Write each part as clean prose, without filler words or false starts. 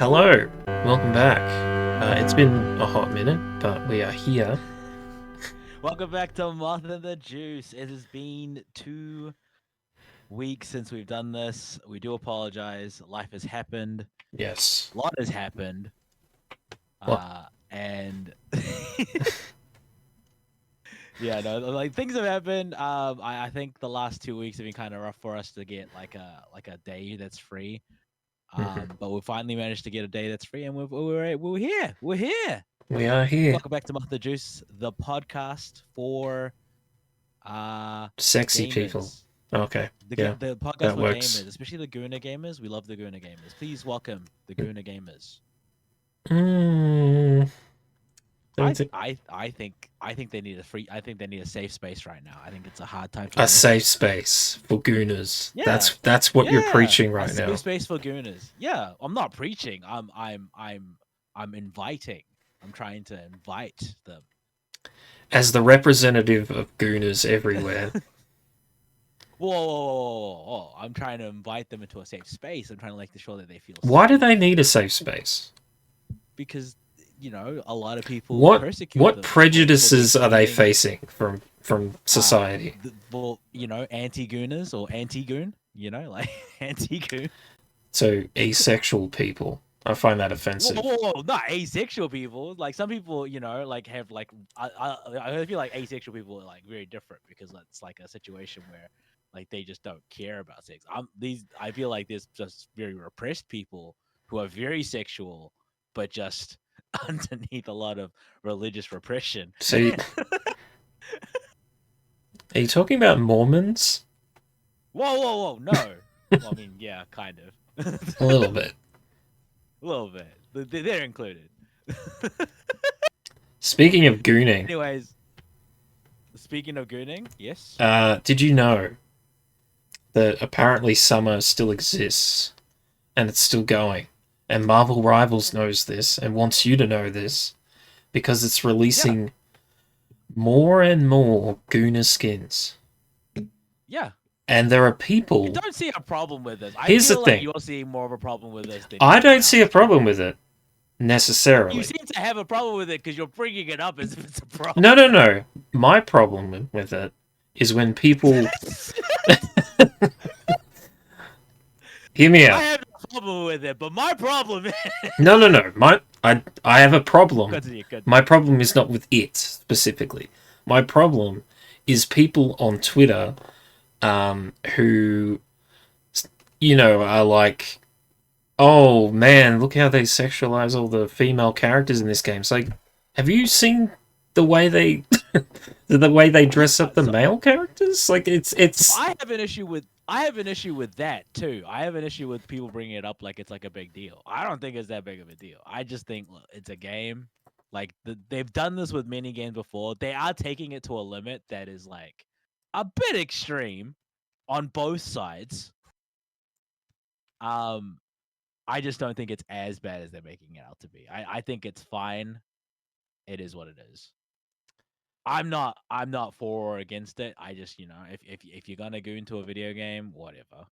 Hello, welcome back. It's been a hot minute, but we are here. Welcome back to Moth and the Juice. It has been 2 weeks since we've done this. We do apologize. Life has happened. Yes. A lot has happened. What? And yeah, no, like things have happened. I think the last 2 weeks have been kind of rough for us to get like a day that's free. But we finally managed to get a day that's free, and we're here. We're here. We are here. Welcome back to Moth and the Juice, the podcast for Sexy people. gamers. Okay. Yeah, The podcast that for works. gamers, especially the Gooner gamers. We love the Gooner gamers. Please welcome the Gooner gamers. Mm, I think they need they need a safe space right now. I think it's a hard time for a them. safe space for gooners. Yeah. That's what you're preaching a right now. safe space for Gooners. Yeah, I'm not preaching. I'm inviting. I'm trying to invite them. As the representative of gooners everywhere. Whoa. I'm trying to invite them into a safe space. I'm trying to make sure that they feel safe. Why do they need a safe space? Because a lot of people persecute what them prejudices are they facing from society? Anti-gooners or anti-goon, like anti-goon. So asexual people. I find that offensive. Whoa, not asexual people. Like some people, like have like I feel like asexual people are like very different because it's like a situation where like they just don't care about sex. I feel like there's just very repressed people who are very sexual, but just underneath a lot of religious repression. So, are you talking about Mormons? Whoa, no. Well, I mean, yeah, kind of. A little bit. A little bit. They're included. Speaking of gooning. Anyways, speaking of gooning, yes. Did you know that apparently summer still exists and it's still going? And Marvel Rivals knows this and wants you to know this because it's releasing more and more Gooner skins. Yeah. And there are people. You don't see a problem with this. Here's the thing. You're seeing more of a problem with this than I don't see a problem with it necessarily. You seem to have a problem with it because you're bringing it up as if it's a problem. No. My problem with it is when people. Hear me out. I have no problem with it, but my problem is... No. I have a problem. Continue. My problem is not with it specifically. My problem is people on Twitter who, are like, oh man, look how they sexualize all the female characters in this game. It's like, have you seen the way they dress up the male characters? Like it's. I have an issue with that too. I have an issue with people bringing it up like it's like a big deal. I don't think it's that big of a deal. I just think it's a game. Like they've done this with mini games before. They are taking it to a limit that is like a bit extreme on both sides. I just don't think it's as bad as they're making it out to be. I think it's fine. It is what it is. I'm not for or against it. I just, if you're gonna goon to a video game, whatever.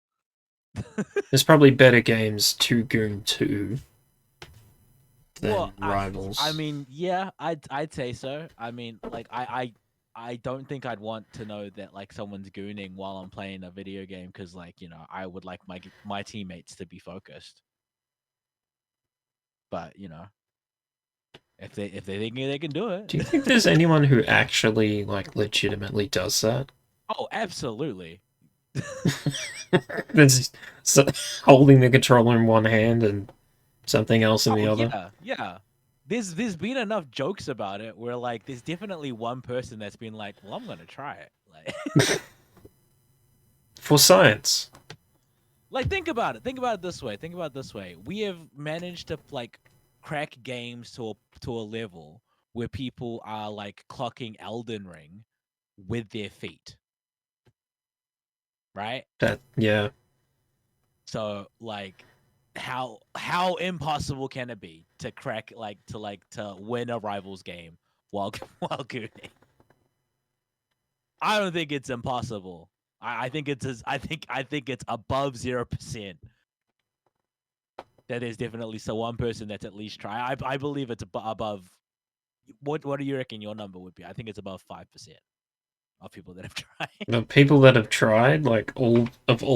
There's probably better games to goon to than Rivals. I mean, yeah, I'd say so. I mean, like I don't think I'd want to know that like someone's gooning while I'm playing a video game because like, I would like my teammates to be focused. But, if they think they can do it. Do you think there's anyone who actually like legitimately does that? Oh, absolutely. There's holding the controller in one hand and something else in the other. Yeah. There's been enough jokes about it where like there's definitely one person that's been like, well, I'm gonna try it. Like for science. Like think about it this way. We have managed to like crack games to a level where people are like clocking Elden Ring with their feet. Right? Yeah. So like how impossible can it be to crack to win a Rivals game while gooning? I don't think it's impossible. I think it's above 0% that there's definitely so one person that's at least try. I believe it's above. What do you reckon your number would be? I think it's above 5% of people that have tried. The people that have tried, like all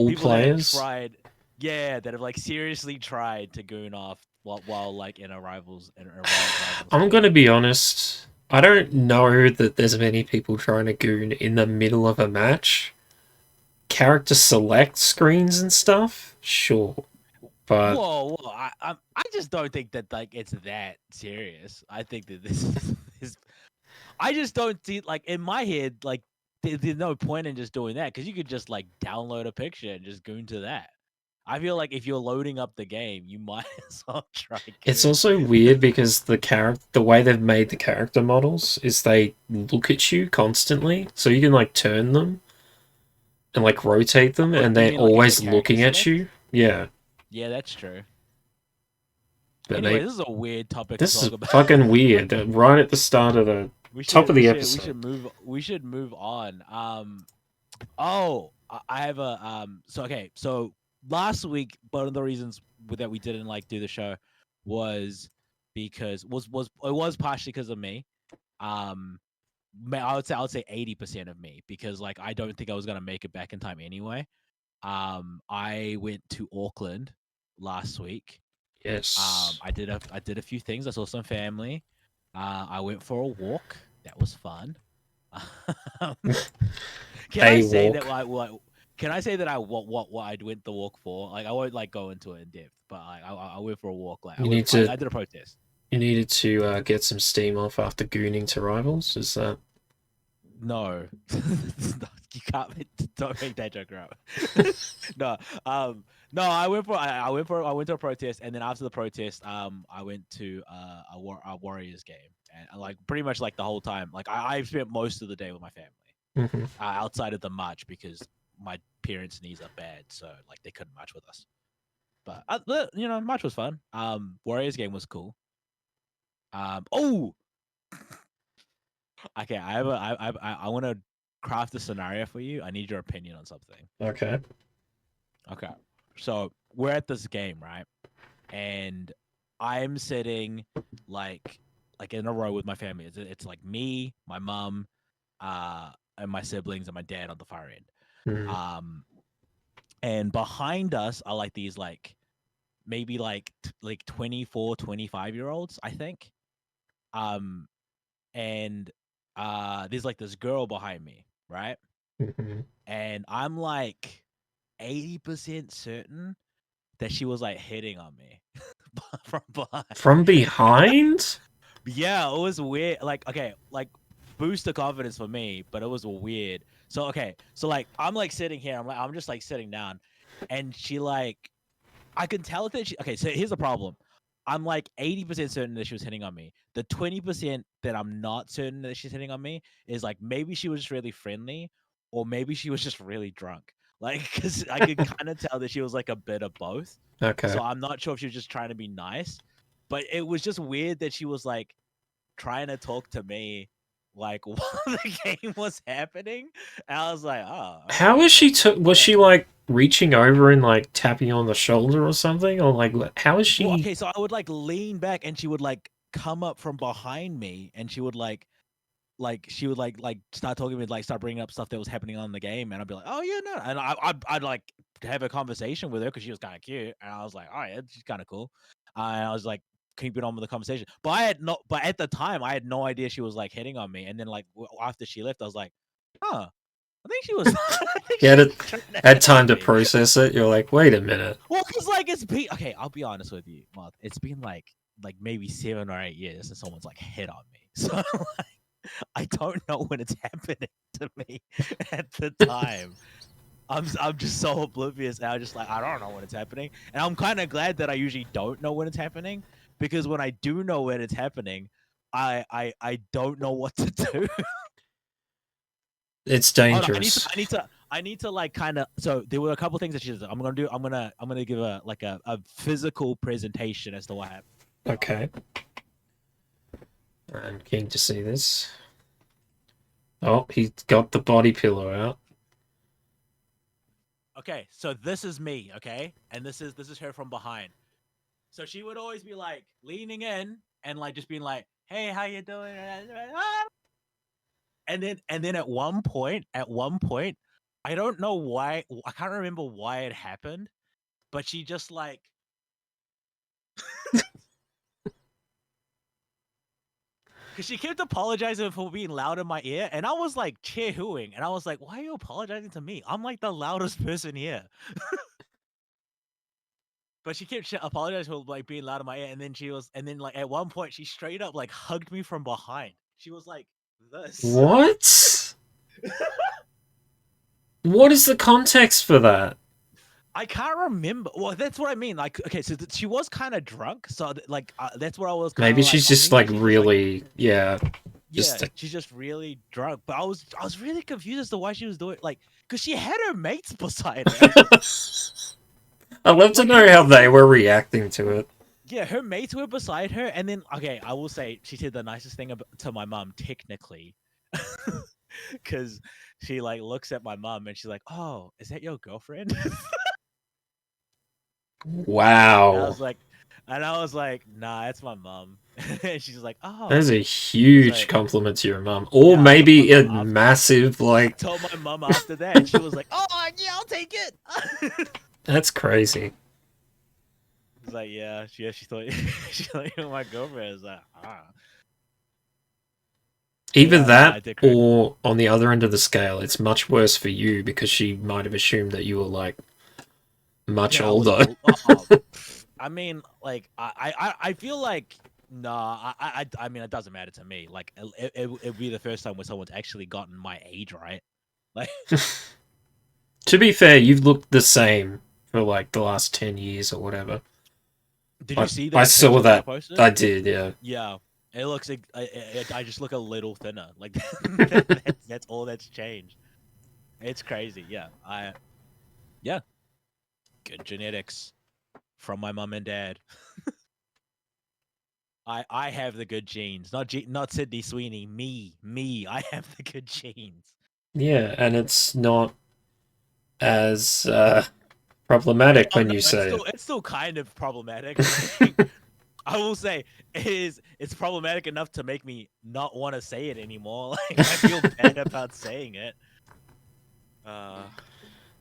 People that have players. tried, yeah, that have like seriously tried to goon off while like in a rivals I'm game. gonna be honest. I don't know that there's many people trying to goon in the middle of a match. Character select screens and stuff, sure, but Whoa! I just don't think that like it's that serious. I think that this is. I just don't see like in my head like there's no point in just doing that because you could just like download a picture and just goon to that. I feel like if you're loading up the game, you might as well try it's goon. also weird because the way they've made the character models is they look at you constantly, so you can like turn them and like rotate them, Oh, and you they're mean like in the always character looking at select? you. Yeah, Yeah, that's true. but Anyway, they this is a weird topic to this is talk about. fucking weird. Right at the start of the we top should of we the should we should episode. move we should move on. Oh, I have a so okay, so last week one of the reasons that we didn't like do the show was because was it was partially because of me. Um I would say 80% of me because like I don't think I was gonna make it back in time anyway. I went to Auckland last week. Yes, I did a few things. I saw some family. I went for a walk. That was fun. Can I a say that walk. what can I say that I what I went the walk for? Like I won't like go into it in depth, but like I went for a walk. Like You need to I did a protest. you needed to get some steam off after gooning to rivals. Is that No, you can't. Don't make that joke out. no, no. I went to a protest, and then after the protest, I went to a Warriors game, and like pretty much like the whole time, like I spent most of the day with my family, mm-hmm. outside of the march because my parents' knees are bad, so like they couldn't march with us. But march was fun. Warriors game was cool. Oh, okay. I want to craft a scenario for you. I need your opinion on something. Okay? Okay. So we're at this game, right? And I'm sitting like in a row with my family. It's like me, my mom, and my siblings and my dad on the far end. Mm-hmm. Um, and behind us are like these like maybe like 24, 25-year olds, I think. Um, and there's like this girl behind me, right? Mm-hmm. And I'm like 80% certain that she was like hitting on me from behind. From behind? Yeah, it was weird. Like, okay, like boost the confidence for me, but it was weird. So okay, so like I'm like sitting here, I'm just like sitting down, and she like I can tell that she okay, so here's the problem. I'm like 80% certain that she was hitting on me. The 20% that I'm not certain that she's hitting on me is like maybe she was just really friendly, or maybe she was just really drunk. Like, because I could kind of tell that she was like a bit of both. Okay. So I'm not sure if she was just trying to be nice, but it was just weird that she was like trying to talk to me like while the game was happening. And I was like, oh, How okay. is she? Was Yeah. she like reaching over and like tapping you on the shoulder or something, or like how is Well, she? okay, so I would like lean back and she would like come up from behind me and she would she would like start talking to me, like start bringing up stuff that was happening on the game, and I'd be like, oh yeah, no, and I'd like have a conversation with her because she was kind of cute, and I was like, all right, she's kind of cool, and I was like keeping on with the conversation, but at the time I had no idea she was like hitting on me, and then like after she left, I was like, huh, I think she was, I think You she was had, trying to had hit on time to me. process it. You're like, wait a minute. Well, because like it's been okay. I'll be honest with you, Mark. It's been like maybe 7 or 8 years since someone's like hit on me. So like, I don't know when it's happening to me at the time. I'm just so oblivious. And I'm just like I don't know when it's happening, and I'm kind of glad that I usually don't know when it's happening because when I do know when it's happening, I don't know what to do. It's Oh no, I need to dangerous. I need to I need to like kind of so there were a couple things that she did. I'm gonna give a physical presentation as to what happened. Okay, I'm keen to see this. Oh, he's got the body pillow out. Okay, so this is me, okay? And this is her from behind. So she would always be like leaning in and like just being like, "Hey, how you doing?" And then at one point, I don't know why, I can't remember why it happened, but she just like because she kept apologizing for being loud in my ear, and I was like cheer-hooing, and I was like, "Why are you apologizing to me? I'm like the loudest person here." But she kept apologizing for like being loud in my ear, and then like at one point she straight up like hugged me from behind. She was like this. What? What is the context for that? I can't remember. Well, that's what I mean. Like, okay, so she was kind of drunk, so like that's what I was kind Maybe of like. she's Oh, just maybe like she's just like, really, yeah, yeah, just like, she's just really drunk. But I was really confused as to why she was doing like, because she had her mates beside her. I'd love to Like her know how mates they were, were reacting to it. yeah, her mates were beside her, and then okay, I will say she said the nicest thing to my mom technically, because she like looks at my mom and she's like, "Oh, is that your girlfriend?" And I Wow. was like, "Nah, it's my mom." And she's like, That is "Oh." a She's huge like, compliment to your mum. Or "Yeah." I told my maybe mom a after. massive, I like, told my mom after that, and she was like, "Oh, yeah, I'll take it." that's crazy. It's like, yeah, she thought she thought you were my girlfriend. It's like, ah. But Either yeah, nah, I that, did crack. or on the other end of the scale, it's much worse for you because she might have assumed that you were, like, much That I was. older. Oh, I mean, like, I feel like. Nah, I mean, it doesn't matter to me. Like, it'd be the first time where someone's actually gotten my age right. Like, To be fair, you've looked the same for, like, the last 10 years or whatever. did you I, see I that saw picture that I that. posted? I did, yeah. Yeah, it looks like I just look a little thinner. Like that's all that's changed. It's crazy. Yeah, yeah, good genetics from my mom and dad. I have the good genes, not Sydney Sweeney. Me. I have the good genes. Yeah, and it's not as problematic Oh when no, you say it. it's still kind of problematic. Like, I will say it's problematic enough to make me not want to say it anymore. Like I feel bad about saying it. Uh,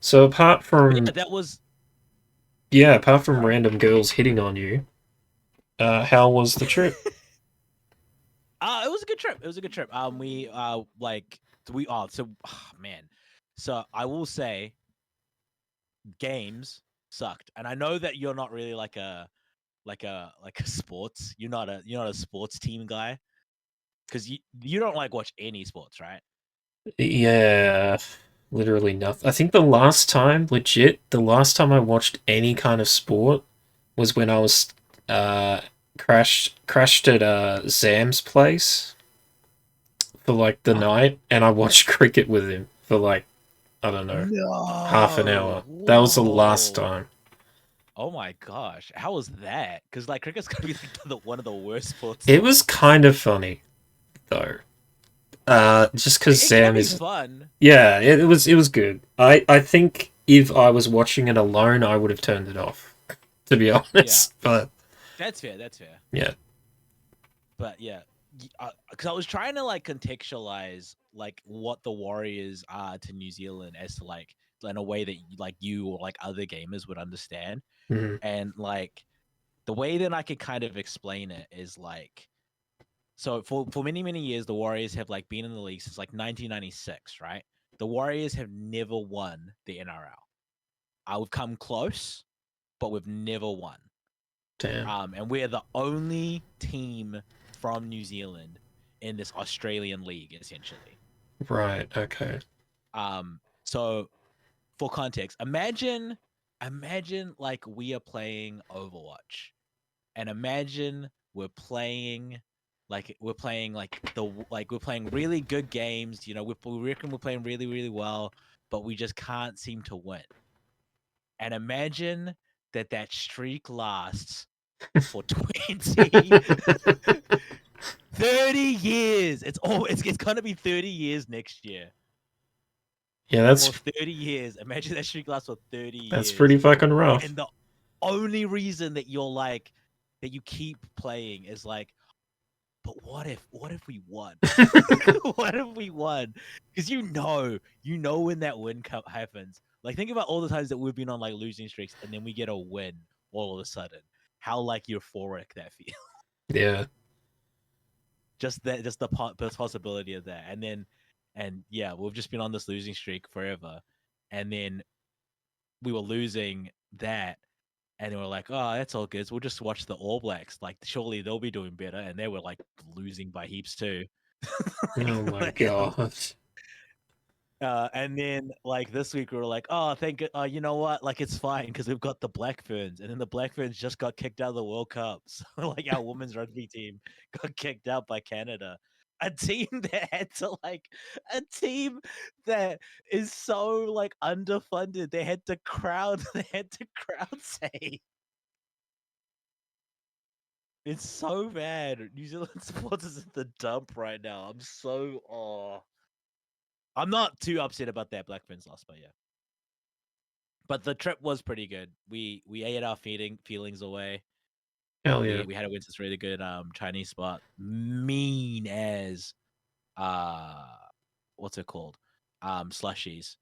So apart but yeah, from, that was. yeah, apart from Sorry. random girls hitting on you, how was the trip? It was a good trip. It was a good trip. We like we so man. So I will say games sucked. And I know that you're not really like a sports. You're not a sports team guy cuz you don't like watch any sports, right? Yeah, literally nothing. I think the last time, legit, the last time I watched any kind of sport was when I was uh crashed at Zam's place for like the Oh, night, and I watched cricket with him for like, I don't know, half an no. hour. That was the last Whoa. time. Oh my gosh. How was that? Cuz like cricket's going to be like one of the worst sports to It was watch. kind of funny though. Just because It can Zam be is, fun. yeah, it was good. I think if I was watching it alone, I would have turned it off, to be Yeah. honest. But That's fair. That's fair. yeah, But yeah, because I was trying to like contextualize like what the Warriors are to New Zealand as to like in a way that like you or like other gamers would understand, mhm, and like the way that I could kind of explain it is like so for many years the Warriors have like been in the league since like 1996, right? The Warriors have never won the NRL. We've come close, but we've never won. damn. And we're the only team from New Zealand in this Australian league, essentially. Right. Okay. So for context, imagine like we are playing Overwatch, and imagine we're playing really good games. You know, we reckon we're playing really well, but we just can't seem to win. And imagine that streak lasts for 20 30 years. It's gonna be 30 years next year. Yeah, For that's 30 years. Imagine that streak lasts for 30 that's years. pretty fucking rough. And the only reason that you're like that you keep playing is like, but what if we won? What if we won? Because you know when that win happens. Like, think about all the times that we've been on like losing streaks and then we get a win all of a sudden. How like euphoric that feels. Yeah. Just the possibility of that, and yeah, we've just been on this losing streak forever, and then we were losing that, and they were like, oh, that's all good. So we'll just watch the All Blacks. Like, surely they'll be doing better, and they were like losing by heaps too. Oh my god. And then like this week we were like, oh, you know what? Like, it's fine because we've got the Black Ferns, and then the Black Ferns just got kicked out of the World Cup. So like our women's rugby team got kicked out by Canada. A team a team that is so like underfunded. They had to crowd say. It's so bad. New Zealand sports is in the dump right now. I'm not too upset about that Black Ferns loss, but yeah. But the trip was pretty good. We ate our feelings away. Hell yeah. We had a went to this really good Chinese spot. Mean as what's it called? Slushies.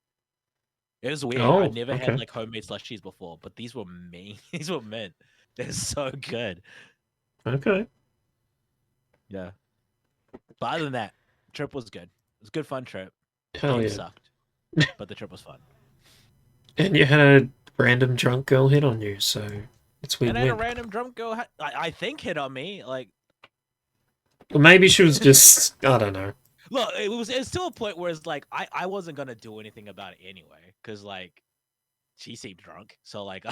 It was weird. Oh, I never had okay. like homemade slushies before, but these were mean. These were mint. They're so good. Okay. Yeah. But other than that, trip was good. It was a good fun trip. Hell Game yeah. sucked. But the trip was fun. And you had a random drunk girl hit on you, so it's And I had a win-win. random drunk girl I think hit on me. Like, Well, maybe she was just, I don't know. look, it's still a point where it's like I wasn't gonna do anything about it anyway, because like she seemed drunk, so like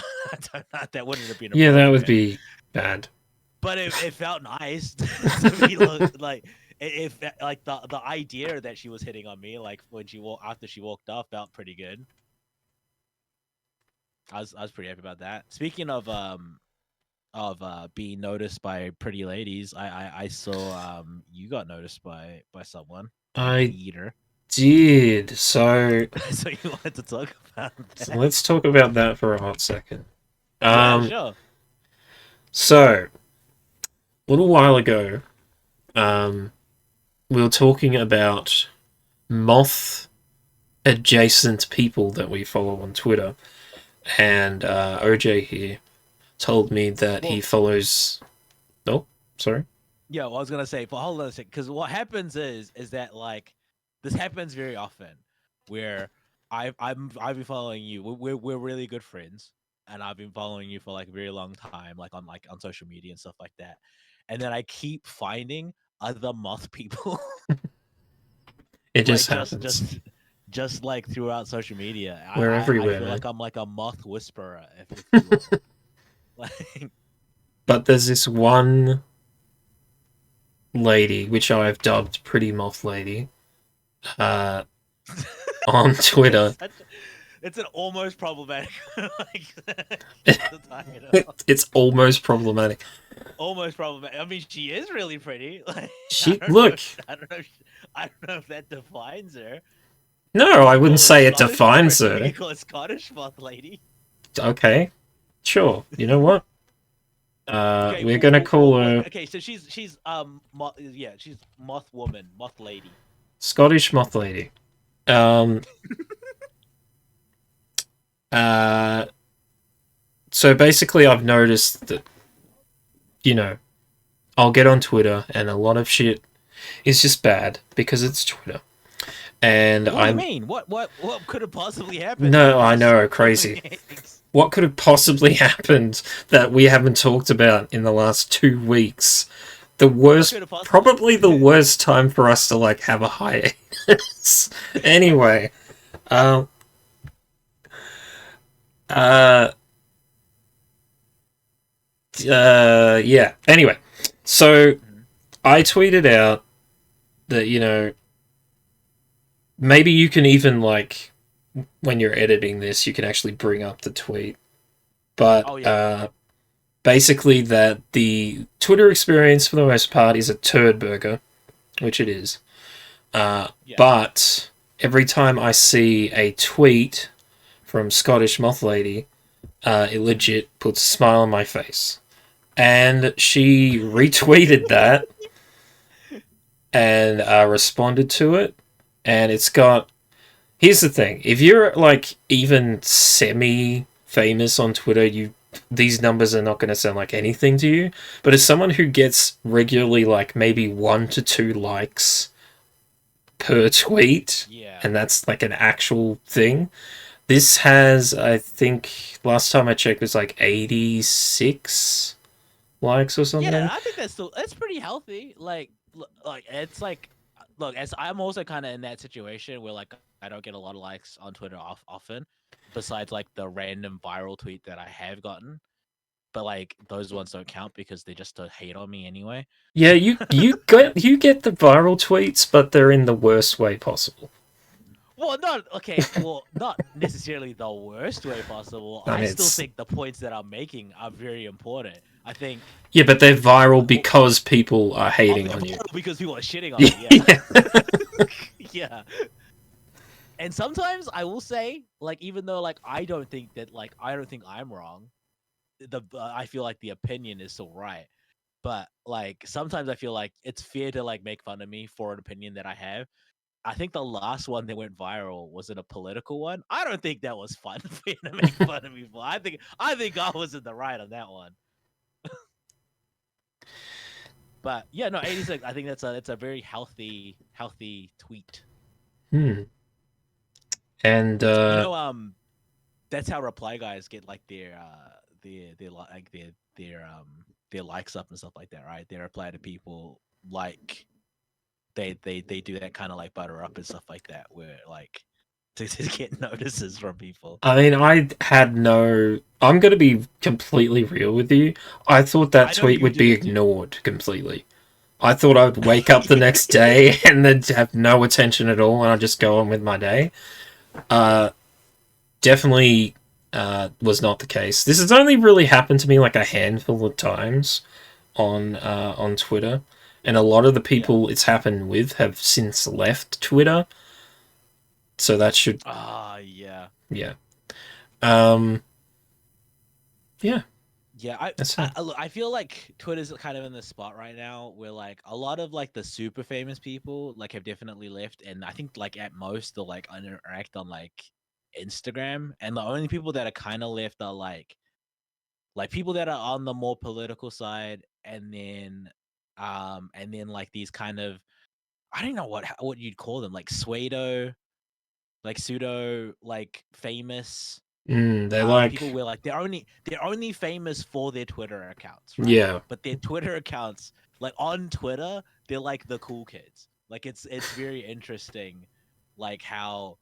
that wouldn't have been Yeah, that would appropriate. be bad. But it felt nice to be like it like the idea that she was hitting on me, like when after she walked off, felt pretty good. I was pretty happy about that. Speaking of being noticed by pretty ladies, I saw you got noticed by someone. I Eater. did. So So you wanted to talk about that? let's talk about that for a hot second. Yeah, sure. So a little while ago, we were talking about moth adjacent people that we follow on Twitter, and OJ here told me that he follows. Oh, sorry. Yeah, well, I was gonna say, but hold on a second, because what happens is that like this happens very often, where I've been following you. We're really good friends, and I've been following you for like a very long time, like on social media and stuff like that. And then I keep finding other moth people, It just like happens. just like throughout social media. We're I everywhere, feel man. like I'm like a moth whisperer, if you will. Like, But there's this one lady, which I've dubbed Pretty Moth Lady, on Twitter. It's an almost problematic like It's almost problematic. almost problematic. I mean, she is really pretty. Like, She I don't look. I don't know if that defines her. No, I wouldn't say it defines her. You call it Scottish moth lady. Okay, sure. You know what? Okay, We're gonna call her okay, so she's she's moth woman, moth lady. Scottish Moth Lady. Um. So basically, I've noticed that, I'll get on Twitter and a lot of shit is just bad because it's Twitter. And What do you mean? What could have possibly happened? No, I know, crazy. What could have possibly happened that we haven't talked about in the last 2 weeks? Probably the worst time for us to like have a hiatus. Anyway, yeah. Anyway, so I tweeted out that, maybe you can even like, when you're editing this, you can actually bring up the tweet. But basically that the Twitter experience for the most part is a turd burger, which it is. But every time I see a tweet from Scottish Moth Lady, it legit puts a smile on my face. and she retweeted that and responded to it, and it's got. Here's the thing: if you're like even semi-famous on Twitter, these numbers are not going to sound like anything to you. But as someone who gets regularly like maybe 1 to 2 likes per tweet, Yeah. and that's like an actual thing. This has, I think, last time I checked, was like 86 likes or Yeah, something. I think that's pretty healthy. Like it's like look, as I'm also kind of in that situation where like I don't get a lot of likes on Twitter often, besides like the random viral tweet that I have gotten. But like those ones don't count because they just don't hate on me anyway. Yeah, you get the viral tweets, but they're in the worst way possible. Well, not okay. Well, not necessarily the worst way possible. I I mean, still it's think the points that I'm making are very important. I think yeah, but they're viral oh, because people are hating they're on you. viral because people are shitting on me. Yeah, Yeah. yeah. And sometimes I will say, like, even though like I don't think I'm wrong. I feel like the opinion is still right. But like sometimes I feel like it's fair to like make fun of me for an opinion that I have. I think the last one that went viral was in a political one. I don't think that was fun for you to make fun of me for. I think I was in the right on that one. But yeah, no, 86. I think that's a very healthy tweet. Hmm. And You know, that's how reply guys get like their likes up and stuff like that, right? They reply to people like they do that kind of like butter up and stuff like that, where like to get notices from people. I mean, I had no. I'm going to be completely real with you. I thought that I know tweet you would be did too. ignored completely. I thought I would wake up the next day and then have no attention at all, and I'd just go on with my day. Uh, Definitely was not the case. This has only really happened to me like a handful of times on Twitter, and a lot of the Yeah. people it's happened with have since left Twitter. So that should, Ah, yeah. yeah, um, yeah, Yeah, I, that's I it. I look, I feel like Twitter's kind of in the spot right now where like a lot of like the super famous people like have definitely left, and I think like at most they'll like interact on like Instagram, and the only people that are kind of left are like people that are on the more political side, and then like these kind of I don't know what you'd call them, like pseudo like famous They like, people where like they're only famous for their Twitter accounts, right? yeah, But their Twitter accounts, like on Twitter, they're like the cool kids. Like it's very interesting, like how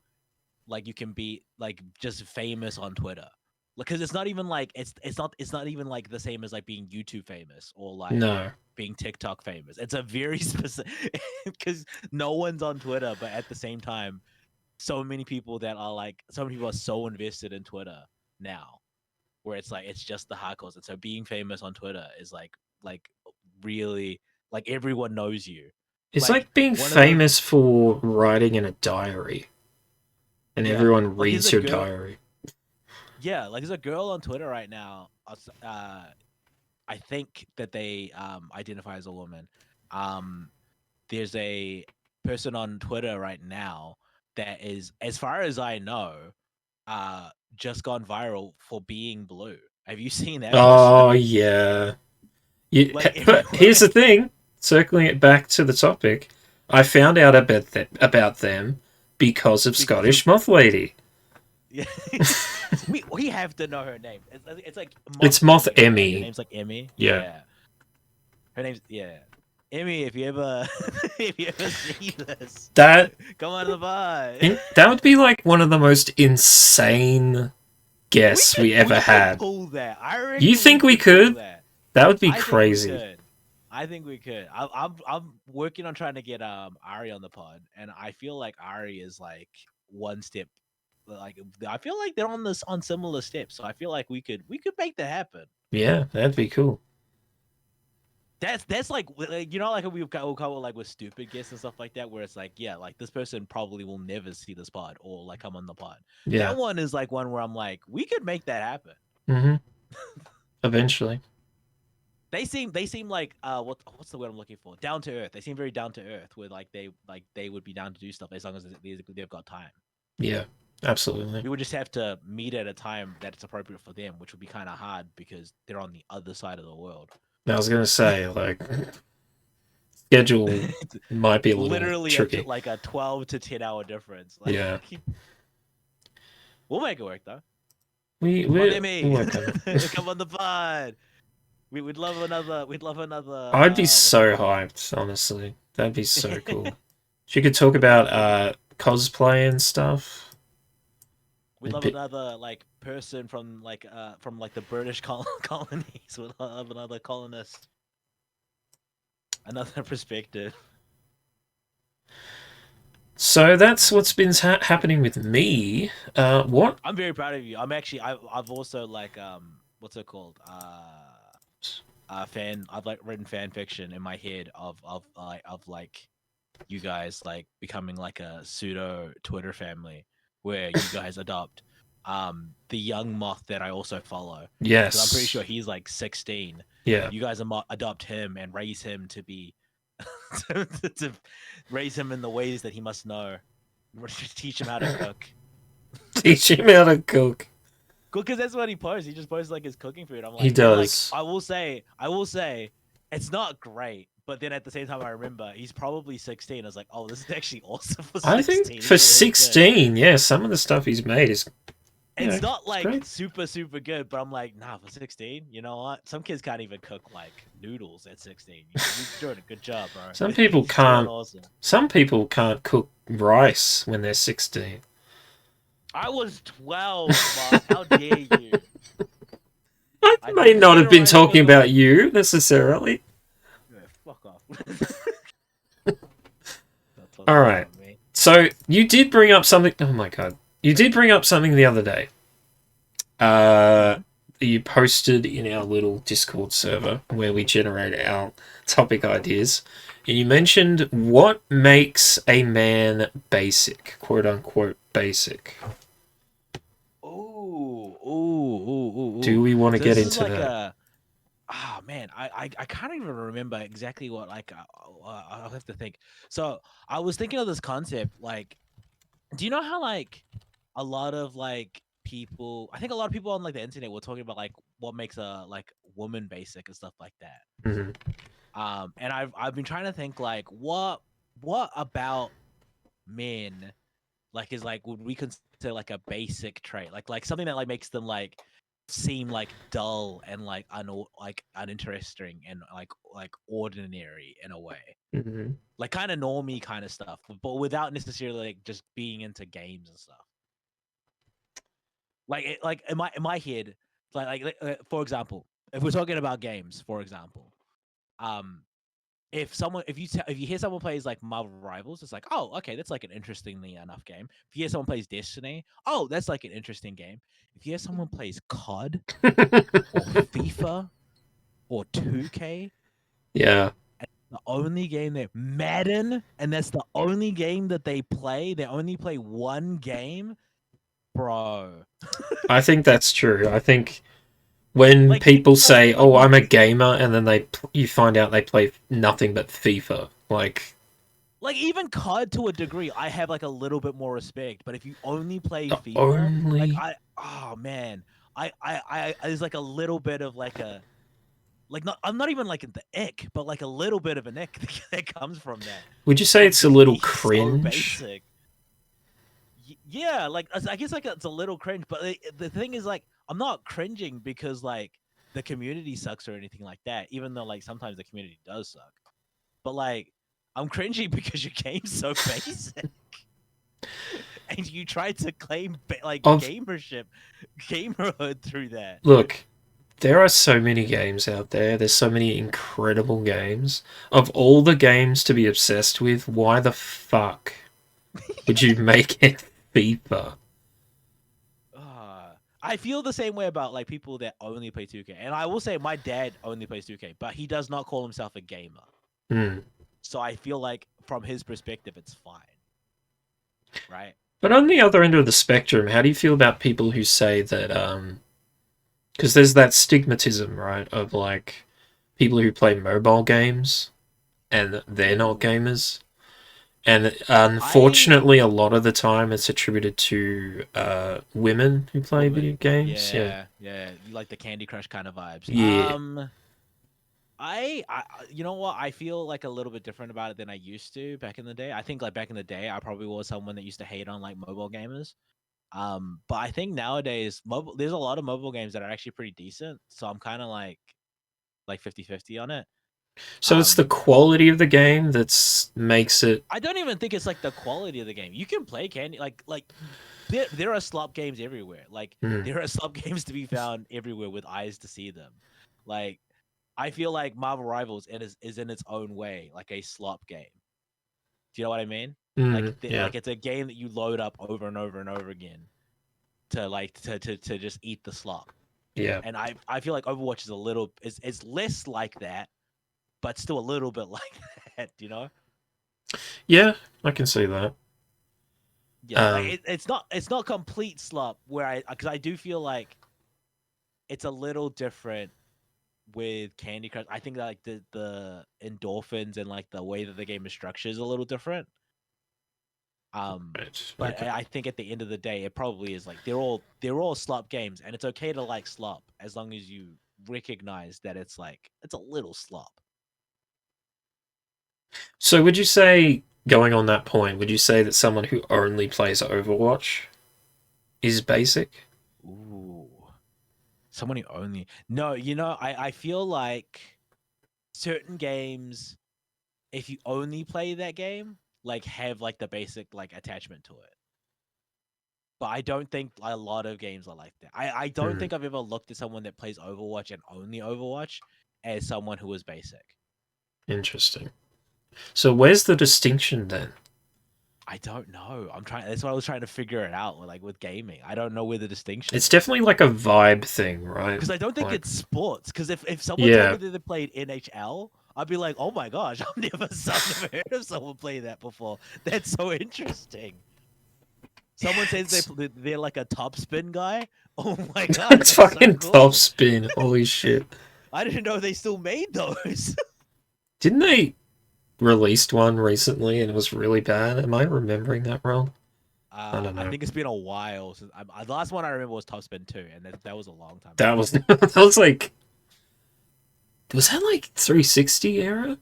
like you can be like just famous on Twitter. Because it's not even like it's not even like the same as like being YouTube famous or like no, being TikTok famous. It's a very specific because no one's on Twitter, but at the same time, so many people are so invested in Twitter now, where it's like it's just the hardcores, and so being famous on Twitter is like really like everyone knows you. it's Like like being one of the famous for writing in a diary, and yeah, everyone like there's reads a your girl diary. yeah, like there's a girl on Twitter right now. I think that they identify as a woman. Um, there's a person on Twitter right now that is, as far as I know, just gone viral for being blue. Have you seen that person? Oh yeah, Like but everyone, here's the thing. Circling it back to the topic, I found out about them because of because Scottish Moth Lady. yeah, we have to know her name. It's like Moth It's Moth Emmy, right? Her Emmy. name's like Emmy. Yeah. Yeah, her name's yeah. Emmy, if you ever if you ever see this, That come on to the pod. that would be like one of the most insane guests we ever We could had. pull that. I You reckon we think we could pull could? that. That would be I think we crazy. could. I think we could. I'm working on trying to get Ari on the pod, and I feel like Ari is like one step. Like I feel like they're on similar steps, so I feel like we could make that happen. Yeah, that'd be cool. That's like you know like we'll cover like with stupid guests and stuff like that, where it's like yeah like this person probably will never see this pod or like come on the pod. Yeah. That one is like one where I'm like we could make that happen. Mm-hmm. Eventually. they seem like what's the word I'm looking for? Down to earth. They seem very down to earth, where they would be down to do stuff as long as they've got time. Yeah, absolutely. We would just have to meet at a time that's appropriate for them, which would be kind of hard because they're on the other side of the world. I was gonna say, like, schedule It's might be a little literally tricky. like a 12 to 10 hour difference. Like, Yeah, we'll make it work though. we Come on, we'll Emmy, work on it. come on the pod. We'd love another. We'd love another. I'd be What's it so called? hyped, honestly. That'd be so cool. She could talk about cosplay and stuff. We'd love another like person from like the British colonies. We'd love another colonist, another perspective. So that's what's been happening with me. What? I'm very proud of you. I'm actually. I've also like what's it called? Fan. I've like written fan fiction in my head of like you guys like becoming like a pseudo Twitter family where you guys adopt the young moth that I also follow. Yes. I'm pretty sure he's like 16. Yeah. You guys adopt him and raise him to be to raise him in the ways that he must know. Teach him how to cook. Teach him how to cook. Cool, because that's what he posts. He just posts like his cooking food. I'm like, he does. Like, I will say, it's not great. But then at the same time, I remember he's probably 16. I was like, oh, this is actually awesome for 16. I think for 16, yeah, some of the stuff he's made is. It's not like super super good, but I'm like, nah, for 16, you know what? Some kids can't even cook like noodles at 16. You're doing a good job, bro. Some people can't. Awesome. Some people can't cook rice when they're 16. I was 12, Mark. How dare you? I may not have been talking about you necessarily. Yeah, fuck off. All right. So you did bring up something. Oh my god. You did bring up something the other day. You posted in our little Discord server where we generate our topic ideas. And you mentioned what makes a man basic, quote unquote basic. Ooh. Do we want to get into that? Oh man, I can't even remember exactly what like I'll have to think. So I was thinking of this concept like, do you know how like a lot of like people, I think a lot of people on like the internet were talking about like what makes a like woman basic and stuff like that. Mm-hmm. And I've been trying to think like what about men like is like would we consider like a basic trait like something that like makes them like seem like dull and like uninteresting and like ordinary in a way. Mm-hmm. Like kind of normie kind of stuff, but without necessarily like just being into games and stuff. Like in my head, like for example, if we're talking about games, for example, if you hear someone plays like Marvel Rivals, it's like, oh, okay, that's like an interestingly enough game. If you hear someone plays Destiny, oh, that's like an interesting game. If you hear someone plays COD or FIFA or 2K, yeah, the only game that Madden, and that's the only game that they play. They only play one game, bro. I think that's true. I think when like, people say, "Oh, I'm a gamer," and then you find out they play nothing but FIFA, like even COD to a degree, I have like a little bit more respect. But if you only play FIFA, like oh man, I there's like a little bit of like a. Like I'm not even like the ick, but like a little bit of an ick that comes from that. Would you say it's a little cringe? So basic. Yeah, like I guess like it's a little cringe, but the thing is like I'm not cringing because like the community sucks or anything like that. Even though like sometimes the community does suck, but like I'm cringing because your game's so basic, and you try to claim like gamerhood through that. Look. There are so many games out there. There's so many incredible games. Of all the games to be obsessed with, why the fuck would you make it FIFA? I feel the same way about like people that only play 2K. And I will say my dad only plays 2K, but he does not call himself a gamer. So I feel like from his perspective, it's fine. Right? But on the other end of the spectrum, how do you feel about people who say that... Because there's that stigmatism, right, of like people who play mobile games and they're not Ooh. gamers. And I unfortunately, a lot of the time it's attributed to women who play woman. video games. Yeah. Yeah, yeah. You like the Candy Crush kind of vibes. Yeah. You know what? I feel like a little bit different about it than I used to back in the day. I think like back in the day, I probably was someone that used to hate on like mobile gamers. But I think nowadays, there's a lot of mobile games that are actually pretty decent. So I'm kind of like 50-50 on it. So it's the Um, quality of the game that's makes it. I don't even think it's like the quality of the game. You can play Candy like there are slop games everywhere. Like Hmm, there are slop games to be found everywhere with eyes to see them. Like I feel like Marvel Rivals is in its own way like a slop game. Do you know what I mean? hmm, yeah. Like it's a game that you load up over and over and over again to like to just eat the slop. Yeah. And I feel like Overwatch is a little is less like that, but still a little bit like that. You know? Yeah, I can see that. Yeah, like Um, it's not complete slop where I because I do feel like it's a little different with Candy Crush. I think that like the endorphins and like the way that the game is structured is a little different. right. But Okay. I think at the end of the day, it probably is like they're all slop games, and it's okay to like slop as long as you recognize that it's like it's a little slop. So would you say, going on that point, would you say that someone who only plays Overwatch is basic? Ooh, someone who only no, you know, I feel like certain games, if you only play that game, like have like the basic like attachment to it. But I don't think a lot of games are like that. I don't Hmm, think I've ever looked at someone that plays Overwatch and only Overwatch as someone who is basic. interesting. So where's the distinction then? I don't know. I'm trying. That's what I was trying to figure it out. Like with gaming, I don't know where the distinction It's is definitely like a vibe thing, right? because I don't think Like, it's sports. Because if someone told me yeah, that they played NHL, I'd be like, oh my gosh, I've never heard of someone play that before. That's so interesting. Someone says it's they're like a top spin guy. Oh my gosh, it's that's so fucking top cool. spin. Holy shit! I didn't know they still made those. Didn't they released one recently and it was really bad? Am I remembering that wrong? I don't I know. think it's been a while since the last one I remember was Top Spin 2, and that was a long time That ago. was that was like, was that like 360 era?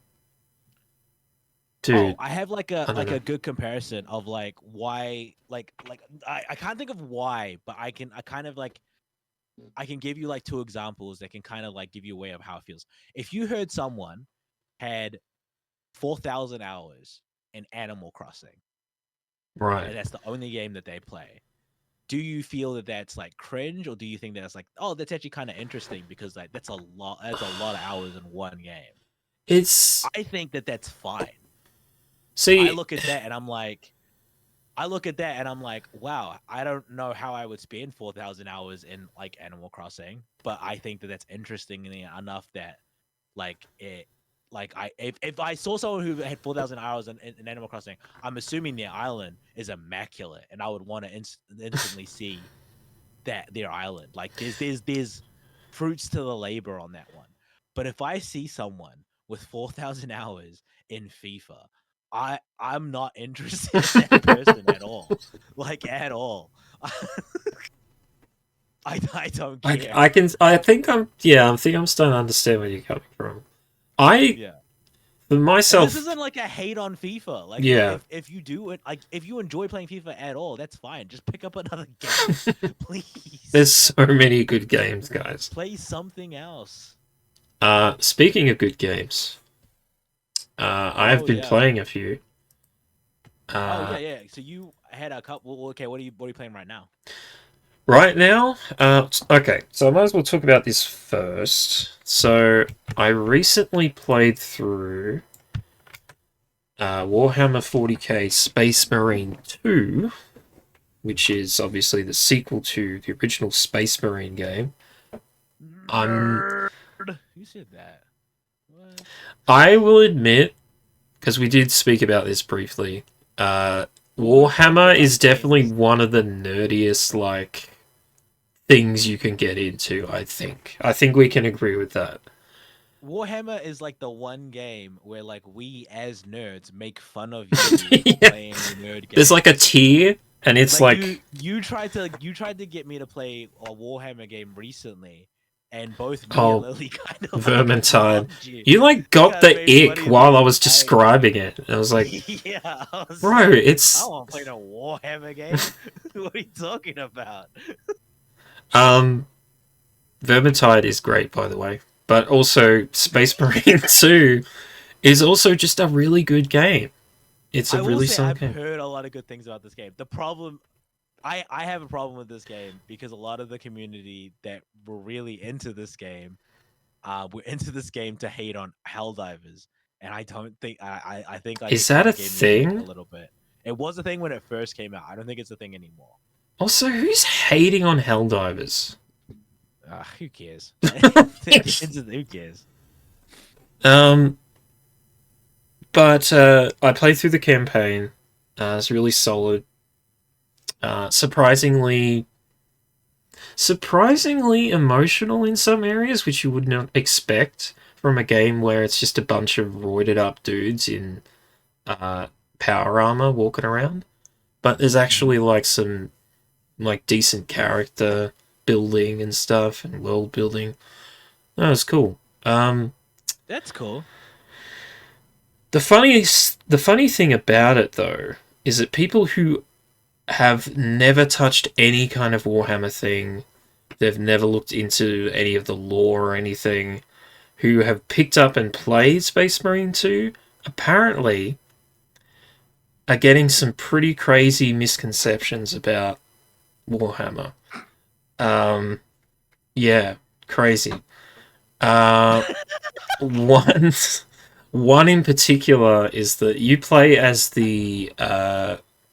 Oh, Dude, I have I don't like know. a good comparison of like why like I can't think of why, but I kind of like I can give you like two examples that can kind of like give you a way of how it feels. If you heard someone had 4,000 hours in Animal Crossing, Right. and that's the only game that they play, do you feel that that's like cringe, or do you think that it's like, oh, that's actually kind of interesting because like that's a lot of hours in one game? It's I think that that's fine. I see, look at that and I'm like, wow, I don't know how I would spend 4,000 hours in like Animal Crossing, but I think that that's interesting enough that like it, like if I saw someone who had 4,000 hours in Animal Crossing, I'm assuming their island is immaculate, and I would want to instantly see that their island. Like there's fruits to the labor on that one. But if I see someone with 4,000 hours in FIFA, I'm not interested in that person at all. Like at all. I don't care. I think I'm yeah, I think I'm starting to understand where you're coming from. I Yeah. for And this myself, isn't like a hate on FIFA. Like yeah. if you do it, like if you enjoy playing FIFA at all, that's fine. Just pick up another game, please. There's so many good games, guys. Play something else. Speaking of good games, I have Oh been yeah. playing a few. Oh Uh, yeah, yeah. So you had a couple. Well, okay, what are you playing right now? right now, okay, so I might as well talk about this first. So I recently played through Warhammer 40k Space Marine 2, which is obviously the sequel to the original Space Marine game. I'm Nerd. You said that. What? I will admit, because we did speak about this briefly, uh, But we talked Warhammer about is definitely games. one of the nerdiest like things you can get into. I think we can agree with that. Warhammer is like the one game where like we as nerds make fun of you for Yeah. playing nerd games. There's like a tier, and it's like you tried to get me to play a Warhammer game recently, and both me Oh, and Lily kind of Vermintide. loved you. You like got kinda the made ick funny while I of was it. describing it. I was like, Yeah, I was bro, like, I it's want to play a Warhammer game. What are you talking about? um Vermintide is great, by the way. But also Space Marine 2 is also just a really good game. It's a I will really say solid I've game. heard a lot of good things about this game. The problem, I have a problem with this game because a lot of the community that were really into this game, were into this game to hate on Helldivers, and I don't think I think like Is it that kind a of gave me ick a thing? little bit. It was a thing when it first came out. I don't think it's a thing anymore. Also, who's hating on Helldivers? Who cares? Who cares? Um, but I played through the campaign. It's really solid. Surprisingly emotional in some areas, which you would not expect from a game where it's just a bunch of roided up dudes in power armor walking around. But there's actually like some like decent character building and stuff and world building. That was cool. That's cool. The funny thing about it though is that people who have never touched any kind of Warhammer thing, they've never looked into any of the lore or anything, who have picked up and played Space Marine 2, apparently are getting some pretty crazy misconceptions about Warhammer. Yeah, crazy. Uh, one, one in particular is that you play as the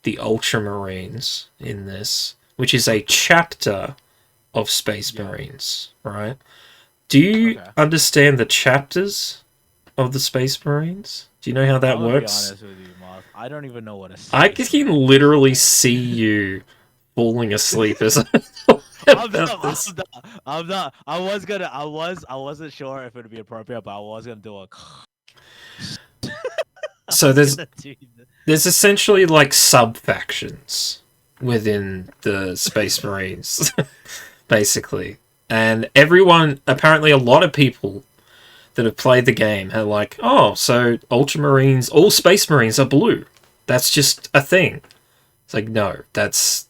Ultramarines in this, which is a chapter of Space Marines, right? Do you understand the chapters of the Space Marines? Do you know how that I'm gonna works? be honest with you, Mark. I don't even know what a I Space can Marine literally is. see you falling asleep as I I'm about this. not. I wasn't sure if it would be appropriate, but I was gonna do a. So there's essentially like sub factions within the Space Marines, basically, and everyone apparently a lot of people that have played the game are like, oh, so Ultramarines, all Space Marines are blue. That's just a thing. It's like, no, that's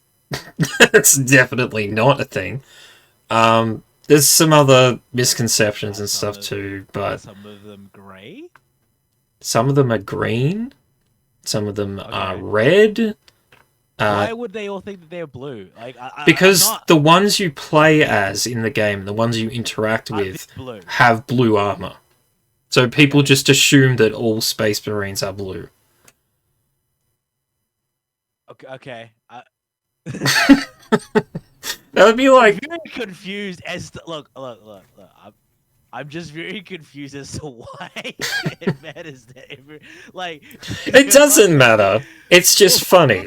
that's definitely not a thing. There's some other misconceptions and stuff too, but some of them grey. Some of them are green. Some of them are red. Why would they all think that they're blue? Like, because the ones you play as in the game, the ones you interact with, have blue armor. So people just assume that all Space Marines are blue. Okay. That would be like. I'm very confused as to look. I'm just very confused as to why it matters that It doesn't matter. It's just funny.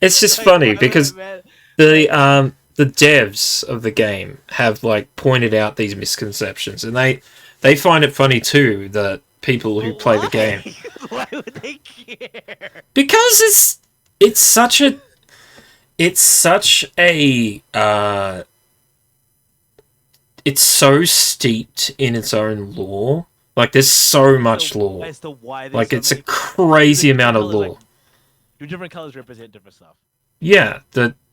It's just funny because the devs of the game have like pointed out these misconceptions, and they find it funny too that people who play the game. Why would they care? Because it's such a it's so steeped in its own lore. Like there's so much lore. As to why like it's a crazy amount of lore. Like, do different colors represent different stuff? Yeah,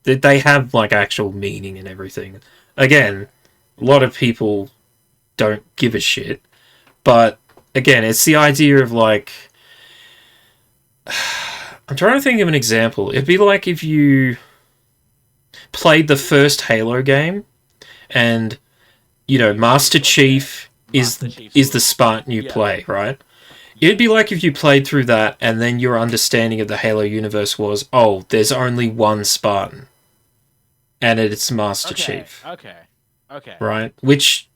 they have like actual meaning and everything. Again, a lot of people don't give a shit, but again, it's the idea of like. I'm trying to think of an example. It'd be like if you played the first Halo game, and Master Chief is the Spartan you play, right? It'd be like if you played through that, and then your understanding of the Halo universe was, oh, there's only one Spartan, and it's Master Chief. Okay. Right, which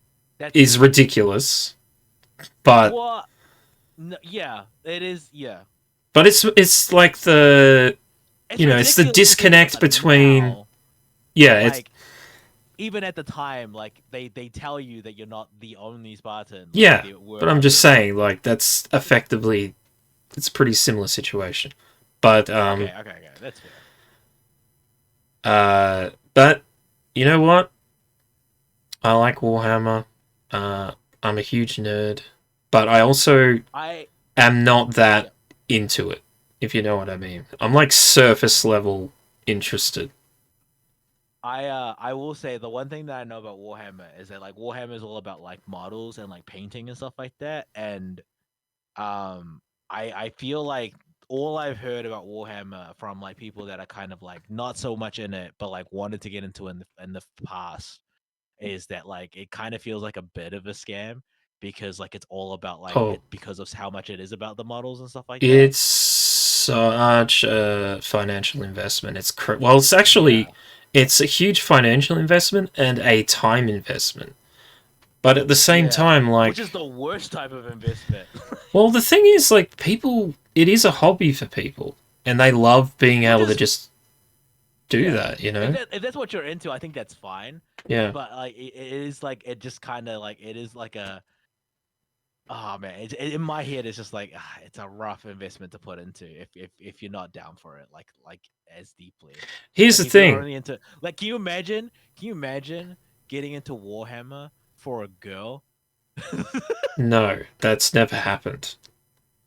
is ridiculous, but yeah, it is. Yeah. But it's like it's the disconnect between. Yeah, even at the time, like they tell you that you're not the only Spartan. Like Yeah, there were but I'm just others. saying, like, that's effectively, it's a pretty similar situation. But, Okay, that's fair. but, you know what? I like Warhammer. Uh, I'm a huge nerd, but I also I am not that Yep. into it, if you know what I mean. I'm like surface level interested. I will say the one thing that I know about Warhammer is that like Warhammer is all about like models and like painting and stuff like that. And I feel like all I've heard about Warhammer from like people that are kind of like not so much in it, but like wanted to get into in the past is that like it kind of feels like a bit of a scam because like it's all about like Oh, it because of how much it is about the models and stuff like that. it's such a financial investment. Well, it's actually Yeah. it's a huge financial investment and a time investment. But at the same Yeah. time, Which is like, the worst type of investment. well, the thing is, like, it is a hobby for people, and they love being Which able to is just do yeah. that, you know? If that's what you're into, I think that's fine. Yeah. But like it is like it just kind of like it is like a oh man, in my head it's just like it's a rough investment to put into if you're not down for it like as deeply. Here's Like the if you're thing. only into like can you imagine getting into Warhammer for a girl? No, that's never happened.